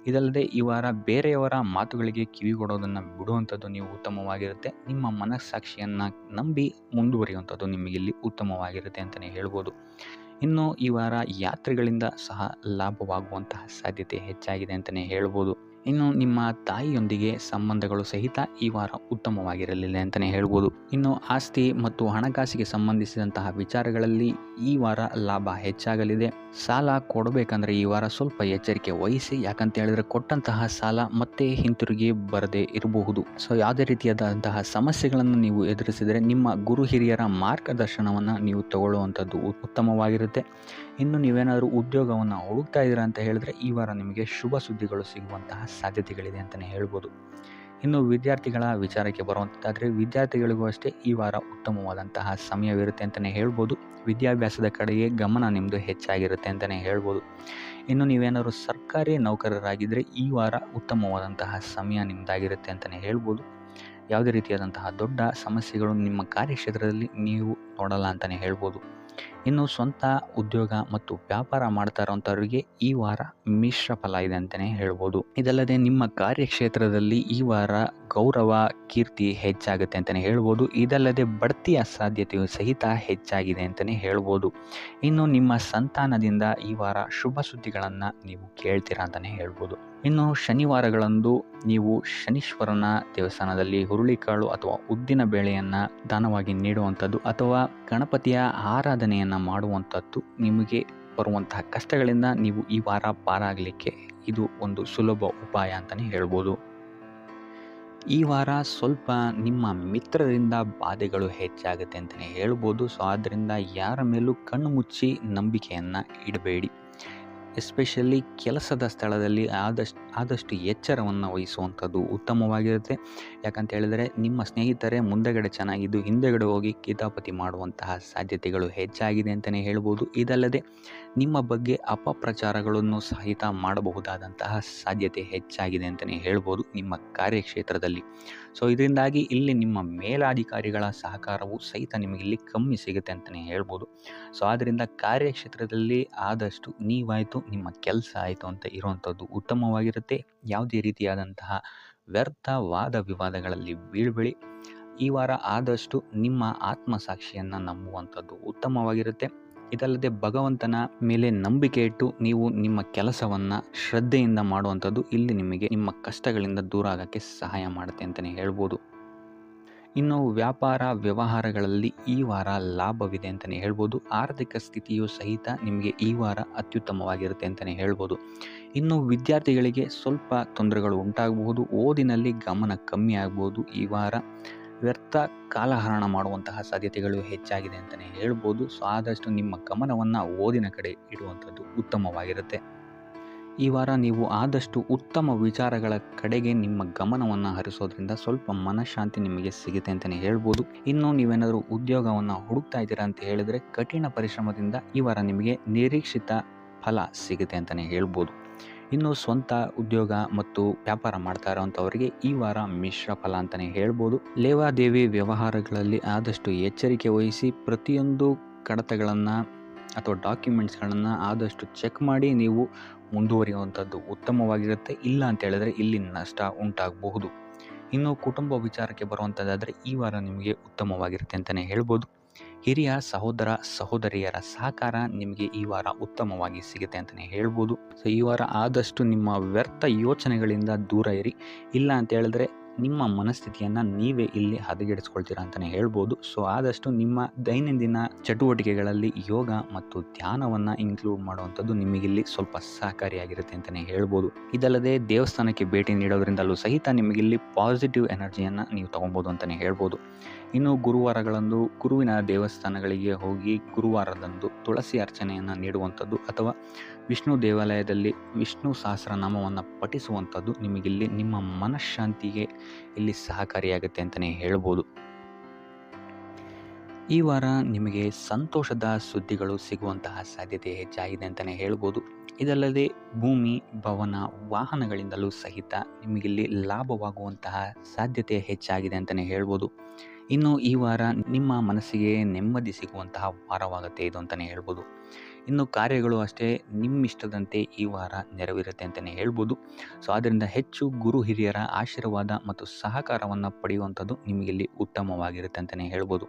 ಇದಲ್ಲದೆ ಈ ವಾರ ಬೇರೆಯವರ ಮಾತುಗಳಿಗೆ ಕಿವಿಗೊಡೋದನ್ನು ಬಿಡುವಂಥದ್ದು ನೀವು ಉತ್ತಮವಾಗಿರುತ್ತೆ. ನಿಮ್ಮ ಮನಸ್ಸಾಕ್ಷಿಯನ್ನು ನಂಬಿ ಮುಂದುವರಿಯುವಂಥದ್ದು ನಿಮಗಿಲ್ಲಿ ಉತ್ತಮವಾಗಿರುತ್ತೆ ಅಂತಲೇ ಹೇಳ್ಬೋದು. ಇನ್ನು ಈ ವಾರ ಯಾತ್ರೆಗಳಿಂದ ಸಹ ಲಾಭವಾಗುವಂತಹ ಸಾಧ್ಯತೆ ಹೆಚ್ಚಾಗಿದೆ ಅಂತಲೇ ಹೇಳ್ಬೋದು. ಇನ್ನು ನಿಮ್ಮ ತಾಯಿಯೊಂದಿಗೆ ಸಂಬಂಧಗಳು ಸಹಿತ ಈ ವಾರ ಉತ್ತಮವಾಗಿರಲಿಲ್ಲ ಅಂತಲೇ ಹೇಳ್ಬೋದು. ಇನ್ನು ಆಸ್ತಿ ಮತ್ತು ಹಣಕಾಸಿಗೆ ಸಂಬಂಧಿಸಿದಂತಹ ವಿಚಾರಗಳಲ್ಲಿ ಈ ವಾರ ಲಾಭ ಹೆಚ್ಚಾಗಲಿದೆ. ಸಾಲ ಕೊಡಬೇಕಂದ್ರೆ ಈ ವಾರ ಸ್ವಲ್ಪ ಎಚ್ಚರಿಕೆ ವಹಿಸಿ, ಯಾಕಂತ ಹೇಳಿದ್ರೆ ಕೊಟ್ಟಂತಹ ಸಾಲ ಮತ್ತೆ ಹಿಂತಿರುಗಿ ಬರದೇ ಇರಬಹುದು. ಸೊ ಯಾವುದೇ ರೀತಿಯಾದಂತಹ ಸಮಸ್ಯೆಗಳನ್ನು ನೀವು ಎದುರಿಸಿದರೆ ನಿಮ್ಮ ಗುರು ಹಿರಿಯರ ಮಾರ್ಗದರ್ಶನವನ್ನು ನೀವು ತಗೊಳ್ಳುವಂಥದ್ದು ಉತ್ತಮವಾಗಿರುತ್ತೆ. ಇನ್ನು ನೀವೇನಾದರೂ ಉದ್ಯೋಗವನ್ನು ಹುಡುಕ್ತಾ ಇದ್ದೀರಾ ಅಂತ ಹೇಳಿದ್ರೆ ಈ ವಾರ ನಿಮಗೆ ಶುಭ ಸುದ್ದಿಗಳು ಸಿಗುವಂತಹ ಸಾಧ್ಯತೆಗಳಿದೆ ಅಂತಲೇ ಹೇಳ್ಬೋದು. ಇನ್ನು ವಿದ್ಯಾರ್ಥಿಗಳ ವಿಚಾರಕ್ಕೆ ಬರುವಂಥದ್ದಾದರೆ ವಿದ್ಯಾರ್ಥಿಗಳಿಗೂ ಅಷ್ಟೇ ಈ ವಾರ ಉತ್ತಮವಾದಂತಹ ಸಮಯವಿರುತ್ತೆ ಅಂತಲೇ ಹೇಳ್ಬೋದು. ವಿದ್ಯಾಭ್ಯಾಸದ ಕಡೆಗೆ ಗಮನ ನಿಮ್ಮದು ಹೆಚ್ಚಾಗಿರುತ್ತೆ ಅಂತಲೇ ಹೇಳ್ಬೋದು. ಇನ್ನು ನೀವೇನಾದರೂ ಸರ್ಕಾರಿ ನೌಕರರಾಗಿದ್ದರೆ ಈ ವಾರ ಉತ್ತಮವಾದಂತಹ ಸಮಯ ನಿಮ್ಮದಾಗಿರುತ್ತೆ ಅಂತಲೇ ಹೇಳ್ಬೋದು. ಯಾವುದೇ ರೀತಿಯಾದಂತಹ ದೊಡ್ಡ ಸಮಸ್ಯೆಗಳು ನಿಮ್ಮ ಕಾರ್ಯಕ್ಷೇತ್ರದಲ್ಲಿ ನೀವು ನೋಡಲ್ಲ ಅಂತಲೇ ಹೇಳ್ಬೋದು. ಇನ್ನು ಸ್ವಂತ ಉದ್ಯೋಗ ಮತ್ತು ವ್ಯಾಪಾರ ಮಾಡ್ತಾ ಇರೋಂಥವ್ರಿಗೆ ಈ ವಾರ ಮಿಶ್ರ ಫಲ ಇದೆ ಅಂತಲೇ ಹೇಳ್ಬೋದು. ಇದಲ್ಲದೆ ನಿಮ್ಮ ಕಾರ್ಯಕ್ಷೇತ್ರದಲ್ಲಿ ಈ ವಾರ ಗೌರವ ಕೀರ್ತಿ ಹೆಚ್ಚಾಗುತ್ತೆ ಅಂತಲೇ ಹೇಳ್ಬೋದು. ಇದಲ್ಲದೆ ಬಡ್ತಿಯ ಸಾಧ್ಯತೆಯು ಸಹಿತ ಹೆಚ್ಚಾಗಿದೆ ಅಂತಲೇ ಹೇಳ್ಬೋದು. ಇನ್ನು ನಿಮ್ಮ ಸಂತಾನದಿಂದ ಈ ವಾರ ಶುಭ ಸುದ್ದಿಗಳನ್ನು ನೀವು ಕೇಳ್ತೀರಾ ಅಂತಲೇ ಹೇಳ್ಬೋದು. ಇನ್ನು ಶನಿವಾರಗಳಂದು ನೀವು ಶನೀಶ್ವರನ ದೇವಸ್ಥಾನದಲ್ಲಿ ಹುರುಳಿಕಾಳು ಅಥವಾ ಉದ್ದಿನ ಬೇಳೆಯನ್ನು ದಾನವಾಗಿ ನೀಡುವಂಥದ್ದು ಅಥವಾ ಗಣಪತಿಯ ಆರಾಧನೆಯನ್ನು ಮಾಡುವಂಥದ್ದು ನಿಮಗೆ ಬರುವಂತಹ ಕಷ್ಟಗಳಿಂದ ನೀವು ಈ ವಾರ ಪಾರಾಗಲಿಕ್ಕೆ ಇದು ಒಂದು ಸುಲಭ ಉಪಾಯ ಅಂತಲೇ ಹೇಳ್ಬೋದು. ಈ ವಾರ ಸ್ವಲ್ಪ ನಿಮ್ಮ ಮಿತ್ರರಿಂದ ಬಾಧೆಗಳು ಹೆಚ್ಚಾಗುತ್ತೆ ಅಂತಲೇ ಹೇಳ್ಬೋದು. ಸೊ ಆದ್ದರಿಂದ ಯಾರ ಮೇಲೂ ಕಣ್ಣು ಮುಚ್ಚಿ ನಂಬಿಕೆಯನ್ನು ಇಡಬೇಡಿ. ಎಸ್ಪೆಷಲಿ ಕೆಲಸದ ಸ್ಥಳದಲ್ಲಿ ಆದಷ್ಟು ಎಚ್ಚರವನ್ನು ವಹಿಸುವಂಥದ್ದು ಉತ್ತಮವಾಗಿರುತ್ತೆ. ಯಾಕಂತ ಹೇಳಿದರೆ ನಿಮ್ಮ ಸ್ನೇಹಿತರೇ ಮುಂದೆಗಡೆ ಚೆನ್ನಾಗಿದ್ದು ಹಿಂದೆಗಡೆ ಹೋಗಿ ಕಿತಾಪತಿ ಮಾಡುವಂತಹ ಸಾಧ್ಯತೆಗಳು ಹೆಚ್ಚಾಗಿದೆ ಅಂತಲೇ ಹೇಳ್ಬೋದು. ಇದಲ್ಲದೆ ನಿಮ್ಮ ಬಗ್ಗೆ ಅಪಪ್ರಚಾರಗಳನ್ನು ಸಹಿತ ಮಾಡಬಹುದಾದಂತಹ ಸಾಧ್ಯತೆ ಹೆಚ್ಚಾಗಿದೆ ಅಂತಲೇ ಹೇಳ್ಬೋದು ನಿಮ್ಮ ಕಾರ್ಯಕ್ಷೇತ್ರದಲ್ಲಿ. ಸೊ ಇದರಿಂದಾಗಿ ಇಲ್ಲಿ ನಿಮ್ಮ ಮೇಲಾಧಿಕಾರಿಗಳ ಸಹಕಾರವು ಸಹಿತ ನಿಮಗೆ ಇಲ್ಲಿ ಕಮ್ಮಿ ಸಿಗುತ್ತೆ ಅಂತಲೇ ಹೇಳ್ಬೋದು. ಸೊ ಆದ್ದರಿಂದ ಕಾರ್ಯಕ್ಷೇತ್ರದಲ್ಲಿ ಆದಷ್ಟು ನೀವಾಯಿತು ನಿಮ್ಮ ಕೆಲಸ ಆಯಿತು ಅಂತ ಇರುವಂಥದ್ದು ಉತ್ತಮವಾಗಿರುತ್ತೆ. ಯಾವುದೇ ರೀತಿಯಾದಂತಹ ವ್ಯರ್ಥ ವಾದ ವಿವಾದಗಳಲ್ಲಿ ಬೀಳ್ಬೇಡಿ. ಈ ವಾರ ಆದಷ್ಟು ನಿಮ್ಮ ಆತ್ಮಸಾಕ್ಷಿಯನ್ನು ನಂಬುವಂಥದ್ದು ಉತ್ತಮವಾಗಿರುತ್ತೆ. ಇದಲ್ಲದೆ ಭಗವಂತನ ಮೇಲೆ ನಂಬಿಕೆ ಇಟ್ಟು ನೀವು ನಿಮ್ಮ ಕೆಲಸವನ್ನು ಶ್ರದ್ಧೆಯಿಂದ ಮಾಡುವಂಥದ್ದು ಇಲ್ಲಿ ನಿಮಗೆ ನಿಮ್ಮ ಕಷ್ಟಗಳಿಂದ ದೂರ ಆಗೋಕ್ಕೆ ಸಹಾಯ ಮಾಡುತ್ತೆ ಅಂತಲೇ ಹೇಳ್ಬೋದು. ಇನ್ನು ವ್ಯಾಪಾರ ವ್ಯವಹಾರಗಳಲ್ಲಿ ಈ ವಾರ ಲಾಭವಿದೆ ಅಂತಲೇ ಹೇಳ್ಬೋದು. ಆರ್ಥಿಕ ಸ್ಥಿತಿಯು ಸಹಿತ ನಿಮಗೆ ಈ ವಾರ ಅತ್ಯುತ್ತಮವಾಗಿರುತ್ತೆ ಅಂತಲೇ ಹೇಳ್ಬೋದು. ಇನ್ನು ವಿದ್ಯಾರ್ಥಿಗಳಿಗೆ ಸ್ವಲ್ಪ ತೊಂದರೆಗಳು ಉಂಟಾಗಬಹುದು. ಓದಿನಲ್ಲಿ ಗಮನ ಕಮ್ಮಿ ಆಗ್ಬೋದು. ಈ ವಾರ ವ್ಯರ್ಥ ಕಾಲಹರಣ ಮಾಡುವಂತಹ ಸಾಧ್ಯತೆಗಳು ಹೆಚ್ಚಾಗಿದೆ ಅಂತಲೇ ಹೇಳ್ಬೋದು. ಸೊ ಆದಷ್ಟು ನಿಮ್ಮ ಗಮನವನ್ನು ಓದಿನ ಕಡೆ ಇಡುವಂಥದ್ದು ಉತ್ತಮವಾಗಿರುತ್ತೆ. ಈ ವಾರ ನೀವು ಆದಷ್ಟು ಉತ್ತಮ ವಿಚಾರಗಳ ಕಡೆಗೆ ನಿಮ್ಮ ಗಮನವನ್ನು ಹರಿಸೋದ್ರಿಂದ ಸ್ವಲ್ಪ ಮನಃಶಾಂತಿ ನಿಮಗೆ ಸಿಗುತ್ತೆ ಅಂತಲೇ ಹೇಳ್ಬೋದು. ಇನ್ನು ನೀವೇನಾದರೂ ಉದ್ಯೋಗವನ್ನು ಹುಡುಕ್ತಾ ಇದ್ದೀರಾ ಅಂತ ಹೇಳಿದರೆ ಕಠಿಣ ಪರಿಶ್ರಮದಿಂದ ಈ ವಾರ ನಿಮಗೆ ನಿರೀಕ್ಷಿತ ಫಲ ಸಿಗುತ್ತೆ ಅಂತಲೇ ಹೇಳ್ಬೋದು. ಇನ್ನು ಸ್ವಂತ ಉದ್ಯೋಗ ಮತ್ತು ವ್ಯಾಪಾರ ಮಾಡ್ತಾ ಇರೋವಂಥವರಿಗೆ ಈ ವಾರ ಮಿಶ್ರ ಫಲ ಅಂತಲೇ ಹೇಳ್ಬೋದು. ಲೇವಾದೇವಿ ವ್ಯವಹಾರಗಳಲ್ಲಿ ಆದಷ್ಟು ಎಚ್ಚರಿಕೆ ವಹಿಸಿ ಪ್ರತಿಯೊಂದು ಕಡತಗಳನ್ನು ಅಥವಾ ಡಾಕ್ಯುಮೆಂಟ್ಸ್ಗಳನ್ನು ಆದಷ್ಟು ಚೆಕ್ ಮಾಡಿ ನೀವು ಮುಂದುವರಿಯುವಂಥದ್ದು ಉತ್ತಮವಾಗಿರುತ್ತೆ. ಇಲ್ಲ ಅಂತ ಹೇಳಿದ್ರೆ ಇಲ್ಲಿ ನಷ್ಟ ಉಂಟಾಗಬಹುದು. ಇನ್ನು ಕುಟುಂಬ ವಿಚಾರಕ್ಕೆ ಬರುವಂಥದ್ದಾದರೆ ಈ ವಾರ ನಿಮಗೆ ಉತ್ತಮವಾಗಿರುತ್ತೆ ಅಂತಲೇ ಹೇಳ್ಬೋದು. ಹಿರಿಯ ಸಹೋದರ ಸಹೋದರಿಯರ ಸಹಕಾರ ನಿಮಗೆ ಈ ವಾರ ಉತ್ತಮವಾಗಿ ಸಿಗುತ್ತೆ ಅಂತಲೇ ಹೇಳ್ಬೋದು. ಸೊ ಈ ವಾರ ಆದಷ್ಟು ನಿಮ್ಮ ವ್ಯರ್ಥ ಯೋಚನೆಗಳಿಂದ ದೂರ ಇರಿ. ಇಲ್ಲ ಅಂತ ಹೇಳಿದ್ರೆ ನಿಮ್ಮ ಮನಸ್ಥಿತಿಯನ್ನು ನೀವೇ ಇಲ್ಲಿ ಹದಗೆಡಿಸ್ಕೊಳ್ತೀರಾ ಅಂತಲೇ ಹೇಳ್ಬೋದು. ಸೊ ಆದಷ್ಟು ನಿಮ್ಮ ದೈನಂದಿನ ಚಟುವಟಿಕೆಗಳಲ್ಲಿ ಯೋಗ ಮತ್ತು ಧ್ಯಾನವನ್ನು ಇನ್ಕ್ಲೂಡ್ ಮಾಡುವಂಥದ್ದು ನಿಮಗಿಲ್ಲಿ ಸ್ವಲ್ಪ ಸಹಕಾರಿಯಾಗಿರುತ್ತೆ ಅಂತಲೇ ಹೇಳ್ಬೋದು. ಇದಲ್ಲದೆ ದೇವಸ್ಥಾನಕ್ಕೆ ಭೇಟಿ ನೀಡೋದ್ರಿಂದಲೂ ಸಹಿತ ನಿಮಗಿಲ್ಲಿ ಪಾಸಿಟಿವ್ ಎನರ್ಜಿಯನ್ನು ನೀವು ತೊಗೊಬೋದು ಅಂತಲೇ ಹೇಳ್ಬೋದು. ಇನ್ನು ಗುರುವಾರಗಳಂದು ಗುರುವಿನ ದೇವಸ್ಥಾನಗಳಿಗೆ ಹೋಗಿ ಗುರುವಾರದಂದು ತುಳಸಿ ಅರ್ಚನೆಯನ್ನು ನೀಡುವಂಥದ್ದು ಅಥವಾ ವಿಷ್ಣು ದೇವಾಲಯದಲ್ಲಿ ವಿಷ್ಣು ಸಹಸ್ರನಾಮವನ್ನು ಪಠಿಸುವಂಥದ್ದು ನಿಮಗಿಲ್ಲಿ ನಿಮ್ಮ ಮನಃಶಾಂತಿಗೆ ಇಲ್ಲಿ ಸಹಕಾರಿಯಾಗುತ್ತೆ ಅಂತಲೇ ಹೇಳ್ಬೋದು. ಈ ವಾರ ನಿಮಗೆ ಸಂತೋಷದ ಸುದ್ದಿಗಳು ಸಿಗುವಂತಹ ಸಾಧ್ಯತೆ ಹೆಚ್ಚಾಗಿದೆ ಅಂತಲೇ ಹೇಳ್ಬೋದು. ಇದಲ್ಲದೆ ಭೂಮಿ ಭವನ ವಾಹನಗಳಿಂದಲೂ ಸಹಿತ ನಿಮಗಿಲ್ಲಿ ಲಾಭವಾಗುವಂತಹ ಸಾಧ್ಯತೆ ಹೆಚ್ಚಾಗಿದೆ ಅಂತಲೇ ಹೇಳ್ಬೋದು. ಇನ್ನು ಈ ವಾರ ನಿಮ್ಮ ಮನಸ್ಸಿಗೆ ನೆಮ್ಮದಿ ಸಿಗುವಂತಹ ವಾರವಾಗುತ್ತೆ ಇದು ಅಂತಲೇ ಹೇಳ್ಬೋದು. ಇನ್ನು ಕಾರ್ಯಗಳು ಅಷ್ಟೇ ನಿಮ್ಮಿಷ್ಟದಂತೆ ಈ ವಾರ ನೆರವೇರುತ್ತೆ ಅಂತಲೇ ಹೇಳ್ಬೋದು. ಸೊ ಆದ್ದರಿಂದ ಹೆಚ್ಚು ಗುರು ಹಿರಿಯರ ಆಶೀರ್ವಾದ ಮತ್ತು ಸಹಕಾರವನ್ನು ಪಡೆಯುವಂಥದ್ದು ನಿಮಗಿಲ್ಲಿ ಉತ್ತಮವಾಗಿರುತ್ತೆ ಅಂತಲೇ ಹೇಳ್ಬೋದು.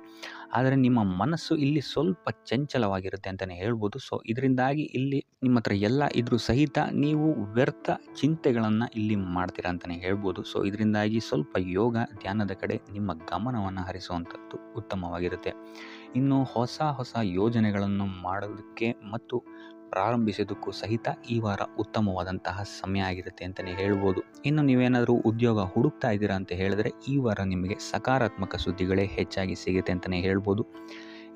ಆದರೆ ನಿಮ್ಮ ಮನಸ್ಸು ಇಲ್ಲಿ ಸ್ವಲ್ಪ ಚಂಚಲವಾಗಿರುತ್ತೆ ಅಂತಲೇ ಹೇಳ್ಬೋದು. ಸೊ ಇದರಿಂದಾಗಿ ಇಲ್ಲಿ ನಿಮ್ಮ ಹತ್ರ ಎಲ್ಲ ಇದ್ರೂ ಸಹಿತ ನೀವು ವ್ಯರ್ಥ ಚಿಂತೆಗಳನ್ನು ಇಲ್ಲಿ ಮಾಡ್ತೀರಾ ಅಂತಲೇ ಹೇಳ್ಬೋದು. ಸೊ ಇದರಿಂದಾಗಿ ಸ್ವಲ್ಪ ಯೋಗ ಧ್ಯಾನದ ಕಡೆ ನಿಮ್ಮ ಗಮನವನ್ನು ಹರಿಸುವಂಥದ್ದು ಉತ್ತಮವಾಗಿರುತ್ತೆ. ಇನ್ನು ಹೊಸ ಹೊಸ ಯೋಜನೆಗಳನ್ನು ಮಾಡೋದಕ್ಕೆ ಮತ್ತು ಪ್ರಾರಂಭಿಸೋದಕ್ಕೂ ಸಹಿತ ಈ ವಾರ ಉತ್ತಮವಾದಂತಹ ಸಮಯ ಆಗಿರುತ್ತೆ ಅಂತಲೇ ಹೇಳ್ಬೋದು. ಇನ್ನು ನೀವೇನಾದರೂ ಉದ್ಯೋಗ ಹುಡುಕ್ತಾ ಇದ್ದೀರಾ ಅಂತ ಹೇಳಿದ್ರೆ ಈ ವಾರ ನಿಮಗೆ ಸಕಾರಾತ್ಮಕ ಸುದ್ದಿಗಳೇ ಹೆಚ್ಚಾಗಿ ಸಿಗುತ್ತೆ ಅಂತಲೇ ಹೇಳ್ಬೋದು.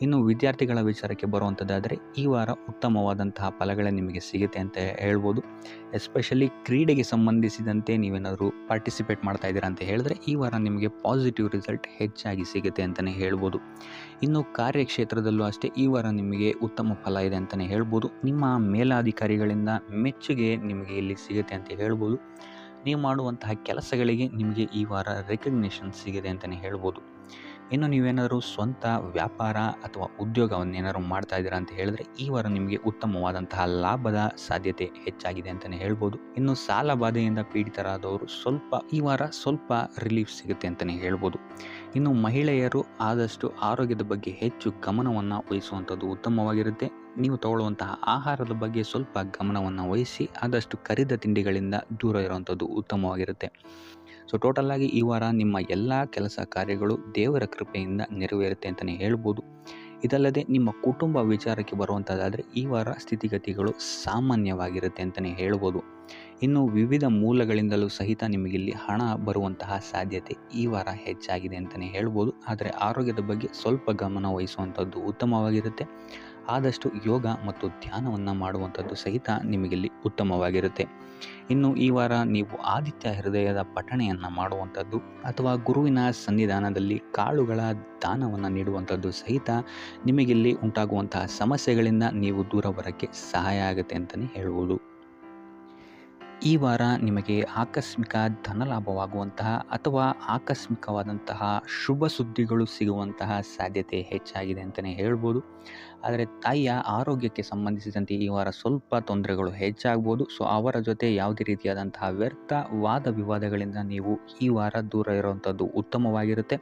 ಇನ್ನು ವಿದ್ಯಾರ್ಥಿಗಳ ವಿಚಾರಕ್ಕೆ ಬರುವಂಥದ್ದಾದರೆ ಈ ವಾರ ಉತ್ತಮವಾದಂತಹ ಫಲಗಳೇ ನಿಮಗೆ ಸಿಗುತ್ತೆ ಅಂತ ಹೇಳ್ಬೋದು. ಎಸ್ಪೆಷಲಿ ಕ್ರೀಡೆಗೆ ಸಂಬಂಧಿಸಿದಂತೆ ನೀವೇನಾದರೂ ಪಾರ್ಟಿಸಿಪೇಟ್ ಮಾಡ್ತಾ ಇದ್ದೀರಾ ಅಂತ ಹೇಳಿದ್ರೆ ಈ ವಾರ ನಿಮಗೆ ಪಾಸಿಟಿವ್ ರಿಸಲ್ಟ್ ಹೆಚ್ಚಾಗಿ ಸಿಗುತ್ತೆ ಅಂತಲೇ ಹೇಳ್ಬೋದು. ಇನ್ನು ಕಾರ್ಯಕ್ಷೇತ್ರದಲ್ಲೂ ಅಷ್ಟೇ ಈ ವಾರ ನಿಮಗೆ ಉತ್ತಮ ಫಲ ಇದೆ ಅಂತಲೇ ಹೇಳ್ಬೋದು. ನಿಮ್ಮ ಮೇಲಾಧಿಕಾರಿಗಳಿಂದ ಮೆಚ್ಚುಗೆ ನಿಮಗೆ ಇಲ್ಲಿ ಸಿಗುತ್ತೆ ಅಂತ ಹೇಳ್ಬೋದು. ನೀವು ಮಾಡುವಂತಹ ಕೆಲಸಗಳಿಗೆ ನಿಮಗೆ ಈ ವಾರ ರೆಕಗ್ನಿಷನ್ ಸಿಗಿದೆ ಅಂತಲೇ ಹೇಳ್ಬೋದು. ಇನ್ನು ನೀವೇನಾದರೂ ಸ್ವಂತ ವ್ಯಾಪಾರ ಅಥವಾ ಉದ್ಯೋಗವನ್ನೇನಾದ್ರು ಮಾಡ್ತಾ ಇದ್ದೀರಾ ಅಂತ ಹೇಳಿದ್ರೆ ಈ ವಾರ ನಿಮಗೆ ಉತ್ತಮವಾದಂತಹ ಲಾಭದ ಸಾಧ್ಯತೆ ಹೆಚ್ಚಾಗಿದೆ ಅಂತಲೇ ಹೇಳ್ಬೋದು. ಇನ್ನು ಸಾಲ ಬಾಧೆಯಿಂದ ಪೀಡಿತರಾದವರು ಈ ವಾರ ಸ್ವಲ್ಪ ರಿಲೀಫ್ ಸಿಗುತ್ತೆ ಅಂತಲೇ ಹೇಳ್ಬೋದು. ಇನ್ನು ಮಹಿಳೆಯರು ಆದಷ್ಟು ಆರೋಗ್ಯದ ಬಗ್ಗೆ ಹೆಚ್ಚು ಗಮನವನ್ನು ವಹಿಸುವಂಥದ್ದು ಉತ್ತಮವಾಗಿರುತ್ತೆ. ನೀವು ತಗೊಳ್ಳುವಂತಹ ಆಹಾರದ ಬಗ್ಗೆ ಸ್ವಲ್ಪ ಗಮನವನ್ನು ವಹಿಸಿ ಆದಷ್ಟು ಕರಿದ ತಿಂಡಿಗಳಿಂದ ದೂರ ಇರುವಂಥದ್ದು ಉತ್ತಮವಾಗಿರುತ್ತೆ. ಸೊ ಟೋಟಲ್ ಆಗಿ ಈ ವಾರ ನಿಮ್ಮ ಎಲ್ಲ ಕೆಲಸ ಕಾರ್ಯಗಳು ದೇವರ ಕೃಪೆಯಿಂದ ನೆರವೇರುತ್ತೆ ಅಂತಲೇ ಹೇಳ್ಬೋದು. ಇದಲ್ಲದೆ ನಿಮ್ಮ ಕುಟುಂಬ ವಿಚಾರಕ್ಕೆ ಬರುವಂಥದ್ದಾದರೆ ಈ ವಾರ ಸ್ಥಿತಿಗತಿಗಳು ಸಾಮಾನ್ಯವಾಗಿರುತ್ತೆ ಅಂತಲೇ ಹೇಳ್ಬೋದು. ಇನ್ನು ವಿವಿಧ ಮೂಲಗಳಿಂದಲೂ ಸಹಿತ ನಿಮಗಿಲ್ಲಿ ಹಣ ಬರುವಂತಹ ಸಾಧ್ಯತೆ ಈ ವಾರ ಹೆಚ್ಚಾಗಿದೆ ಅಂತಲೇ ಹೇಳ್ಬೋದು. ಆದರೆ ಆರೋಗ್ಯದ ಬಗ್ಗೆ ಸ್ವಲ್ಪ ಗಮನ ವಹಿಸುವಂಥದ್ದು ಉತ್ತಮವಾಗಿರುತ್ತೆ. ಆದಷ್ಟು ಯೋಗ ಮತ್ತು ಧ್ಯಾನವನ್ನು ಮಾಡುವಂಥದ್ದು ಸಹಿತ ನಿಮಗಿಲ್ಲಿ ಉತ್ತಮವಾಗಿರುತ್ತೆ. ಇನ್ನು ಈ ವಾರ ನೀವು ಆದಿತ್ಯ ಹೃದಯದ ಪಠಣೆಯನ್ನು ಮಾಡುವಂಥದ್ದು ಅಥವಾ ಗುರುವಿನ ಸನ್ನಿಧಾನದಲ್ಲಿ ಕಾಳುಗಳ ದಾನವನ್ನು ನೀಡುವಂಥದ್ದು ಸಹಿತ ನಿಮಗಿಲ್ಲಿ ಉಂಟಾಗುವಂತಹ ಸಮಸ್ಯೆಗಳಿಂದ ನೀವು ದೂರ ಬರೋಕ್ಕೆ ಸಹಾಯ ಆಗುತ್ತೆ ಅಂತಲೇ ಹೇಳ್ಬೋದು. ಈ ವಾರ ನಿಮಗೆ ಆಕಸ್ಮಿಕ ಧನಲಾಭವಾಗುವಂತಹ ಅಥವಾ ಆಕಸ್ಮಿಕವಾದಂತಹ ಶುಭ ಸುದ್ದಿಗಳು ಸಿಗುವಂತಹ ಸಾಧ್ಯತೆ ಹೆಚ್ಚಾಗಿದೆ ಅಂತಲೇ ಹೇಳ್ಬೋದು. ಆದರೆ ತಾಯಿಯ ಆರೋಗ್ಯಕ್ಕೆ ಸಂಬಂಧಿಸಿದಂತೆ ಈ ವಾರ ಸ್ವಲ್ಪ ತೊಂದರೆಗಳು ಹೆಚ್ಚಾಗ್ಬೋದು. ಸೊ ಅವರ ಜೊತೆ ಯಾವುದೇ ರೀತಿಯಾದಂತಹ ವ್ಯರ್ಥ ವಾದ ವಿವಾದಗಳಿಂದ ನೀವು ಈ ವಾರ ದೂರ ಇರುವಂಥದ್ದು ಉತ್ತಮವಾಗಿರುತ್ತೆ.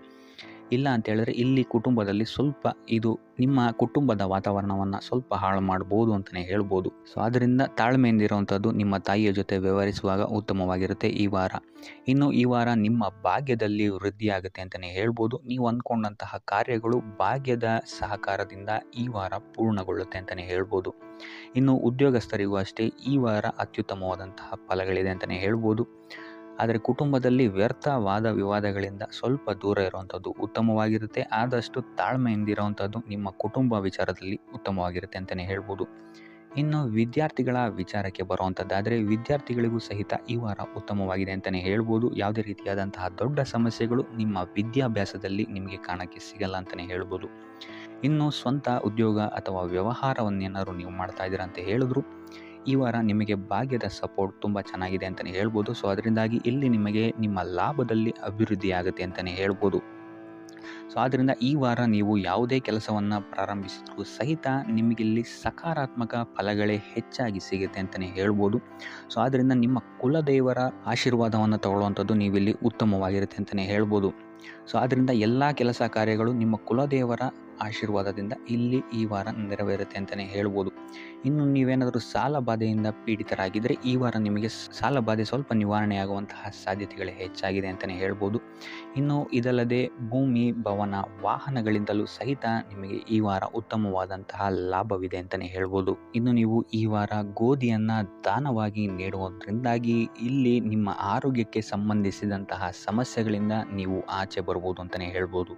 ಇಲ್ಲ ಅಂತ ಹೇಳಿದ್ರೆ ಇಲ್ಲಿ ಕುಟುಂಬದಲ್ಲಿ ಸ್ವಲ್ಪ ಇದು ನಿಮ್ಮ ಕುಟುಂಬದ ವಾತಾವರಣವನ್ನು ಸ್ವಲ್ಪ ಹಾಳು ಮಾಡ್ಬೋದು ಅಂತಲೇ ಹೇಳ್ಬೋದು. ಸೊ ಆದ್ದರಿಂದ ತಾಳ್ಮೆಯಿಂದ ಇರುವಂಥದ್ದು ನಿಮ್ಮ ತಾಯಿಯ ಜೊತೆ ವ್ಯವಹರಿಸುವಾಗ ಉತ್ತಮವಾಗಿರುತ್ತೆ ಈ ವಾರ. ಇನ್ನು ಈ ವಾರ ನಿಮ್ಮ ಭಾಗ್ಯದಲ್ಲಿ ವೃದ್ಧಿಯಾಗುತ್ತೆ ಅಂತಲೇ ಹೇಳ್ಬೋದು. ನೀವು ಅಂದ್ಕೊಂಡಂತಹ ಕಾರ್ಯಗಳು ಭಾಗ್ಯದ ಸಹಕಾರದಿಂದ ಈ ವಾರ ಪೂರ್ಣಗೊಳ್ಳುತ್ತೆ ಅಂತಲೇ ಹೇಳ್ಬೋದು. ಇನ್ನು ಉದ್ಯೋಗಸ್ಥರಿಗೂ ಅಷ್ಟೇ ಈ ವಾರ ಅತ್ಯುತ್ತಮವಾದಂತಹ ಫಲಗಳಿದೆ ಅಂತಲೇ ಹೇಳ್ಬೋದು. ಆದರೆ ಕುಟುಂಬದಲ್ಲಿ ವ್ಯರ್ಥ ವಾದ ವಿವಾದಗಳಿಂದ ಸ್ವಲ್ಪ ದೂರ ಇರುವಂಥದ್ದು ಉತ್ತಮವಾಗಿರುತ್ತೆ. ಆದಷ್ಟು ತಾಳ್ಮೆಯಿಂದ ಇರುವಂಥದ್ದು ನಿಮ್ಮ ಕುಟುಂಬ ವಿಚಾರದಲ್ಲಿ ಉತ್ತಮವಾಗಿರುತ್ತೆ ಅಂತಲೇ ಹೇಳ್ಬೋದು. ಇನ್ನು ವಿದ್ಯಾರ್ಥಿಗಳ ವಿಚಾರಕ್ಕೆ ಬರುವಂಥದ್ದಾದರೆ ವಿದ್ಯಾರ್ಥಿಗಳಿಗೂ ಸಹಿತ ಈ ವಾರ ಉತ್ತಮವಾಗಿದೆ ಅಂತಲೇ ಹೇಳ್ಬೋದು. ಯಾವುದೇ ರೀತಿಯಾದಂತಹ ದೊಡ್ಡ ಸಮಸ್ಯೆಗಳು ನಿಮ್ಮ ವಿದ್ಯಾಭ್ಯಾಸದಲ್ಲಿ ನಿಮಗೆ ಕಾಣಕ್ಕೆ ಸಿಗಲ್ಲ ಅಂತಲೇ ಹೇಳ್ಬೋದು. ಇನ್ನು ಸ್ವಂತ ಉದ್ಯೋಗ ಅಥವಾ ವ್ಯವಹಾರವನ್ನೇನಾದ್ರು ನೀವು ಮಾಡ್ತಾ ಇದ್ದೀರಾ ಅಂತ ಹೇಳಿದ್ರು ಈ ವಾರ ನಿಮಗೆ ಭಾಗ್ಯದ ಸಪೋರ್ಟ್ ತುಂಬ ಚೆನ್ನಾಗಿದೆ ಅಂತಲೇ ಹೇಳ್ಬೋದು. ಸೊ ಅದರಿಂದಾಗಿ ಇಲ್ಲಿ ನಿಮಗೆ ನಿಮ್ಮ ಲಾಭದಲ್ಲಿ ಅಭಿವೃದ್ಧಿ ಆಗುತ್ತೆ ಅಂತಲೇ ಹೇಳ್ಬೋದು. ಸೊ ಆದ್ದರಿಂದ ಈ ವಾರ ನೀವು ಯಾವುದೇ ಕೆಲಸವನ್ನು ಪ್ರಾರಂಭಿಸಿದ್ರೂ ಸಹಿತ ನಿಮಗಿಲ್ಲಿ ಸಕಾರಾತ್ಮಕ ಫಲಗಳೇ ಹೆಚ್ಚಾಗಿ ಸಿಗುತ್ತೆ ಅಂತಲೇ ಹೇಳ್ಬೋದು. ಸೊ ಆದ್ದರಿಂದ ನಿಮ್ಮ ಕುಲದೇವರ ಆಶೀರ್ವಾದವನ್ನು ತಗೊಳ್ಳುವಂಥದ್ದು ನೀವಿಲ್ಲಿ ಉತ್ತಮವಾಗಿರುತ್ತೆ ಅಂತಲೇ ಹೇಳ್ಬೋದು. ಸೊ ಆದ್ದರಿಂದ ಎಲ್ಲ ಕೆಲಸ ಕಾರ್ಯಗಳು ನಿಮ್ಮ ಕುಲದೇವರ ಆಶೀರ್ವಾದದಿಂದ ಇಲ್ಲಿ ಈ ವಾರ ನೆರವೇರುತ್ತೆ ಅಂತಲೇ ಹೇಳ್ಬೋದು. ಇನ್ನು ನೀವೇನಾದರೂ ಸಾಲ ಬಾಧೆಯಿಂದ ಪೀಡಿತರಾಗಿದ್ದರೆ ಈ ವಾರ ನಿಮಗೆ ಸಾಲ ಬಾಧೆ ಸ್ವಲ್ಪ ನಿವಾರಣೆಯಾಗುವಂತಹ ಸಾಧ್ಯತೆಗಳೇ ಹೆಚ್ಚಾಗಿದೆ ಅಂತಲೇ ಹೇಳ್ಬೋದು. ಇನ್ನು ಇದಲ್ಲದೆ ಭೂಮಿ ಭವನ ವಾಹನಗಳಿಂದಲೂ ಸಹಿತ ನಿಮಗೆ ಈ ವಾರ ಉತ್ತಮವಾದಂತಹ ಲಾಭವಿದೆ ಅಂತಲೇ ಹೇಳ್ಬೋದು. ಇನ್ನು ನೀವು ಈ ವಾರ ಗೋಧಿಯನ್ನು ದಾನವಾಗಿ ನೀಡುವುದರಿಂದಾಗಿ ಇಲ್ಲಿ ನಿಮ್ಮ ಆರೋಗ್ಯಕ್ಕೆ ಸಂಬಂಧಿಸಿದಂತಹ ಸಮಸ್ಯೆಗಳಿಂದ ನೀವು ಆಚೆ ಬರ್ಬೋದು ಅಂತಲೇ ಹೇಳ್ಬೋದು.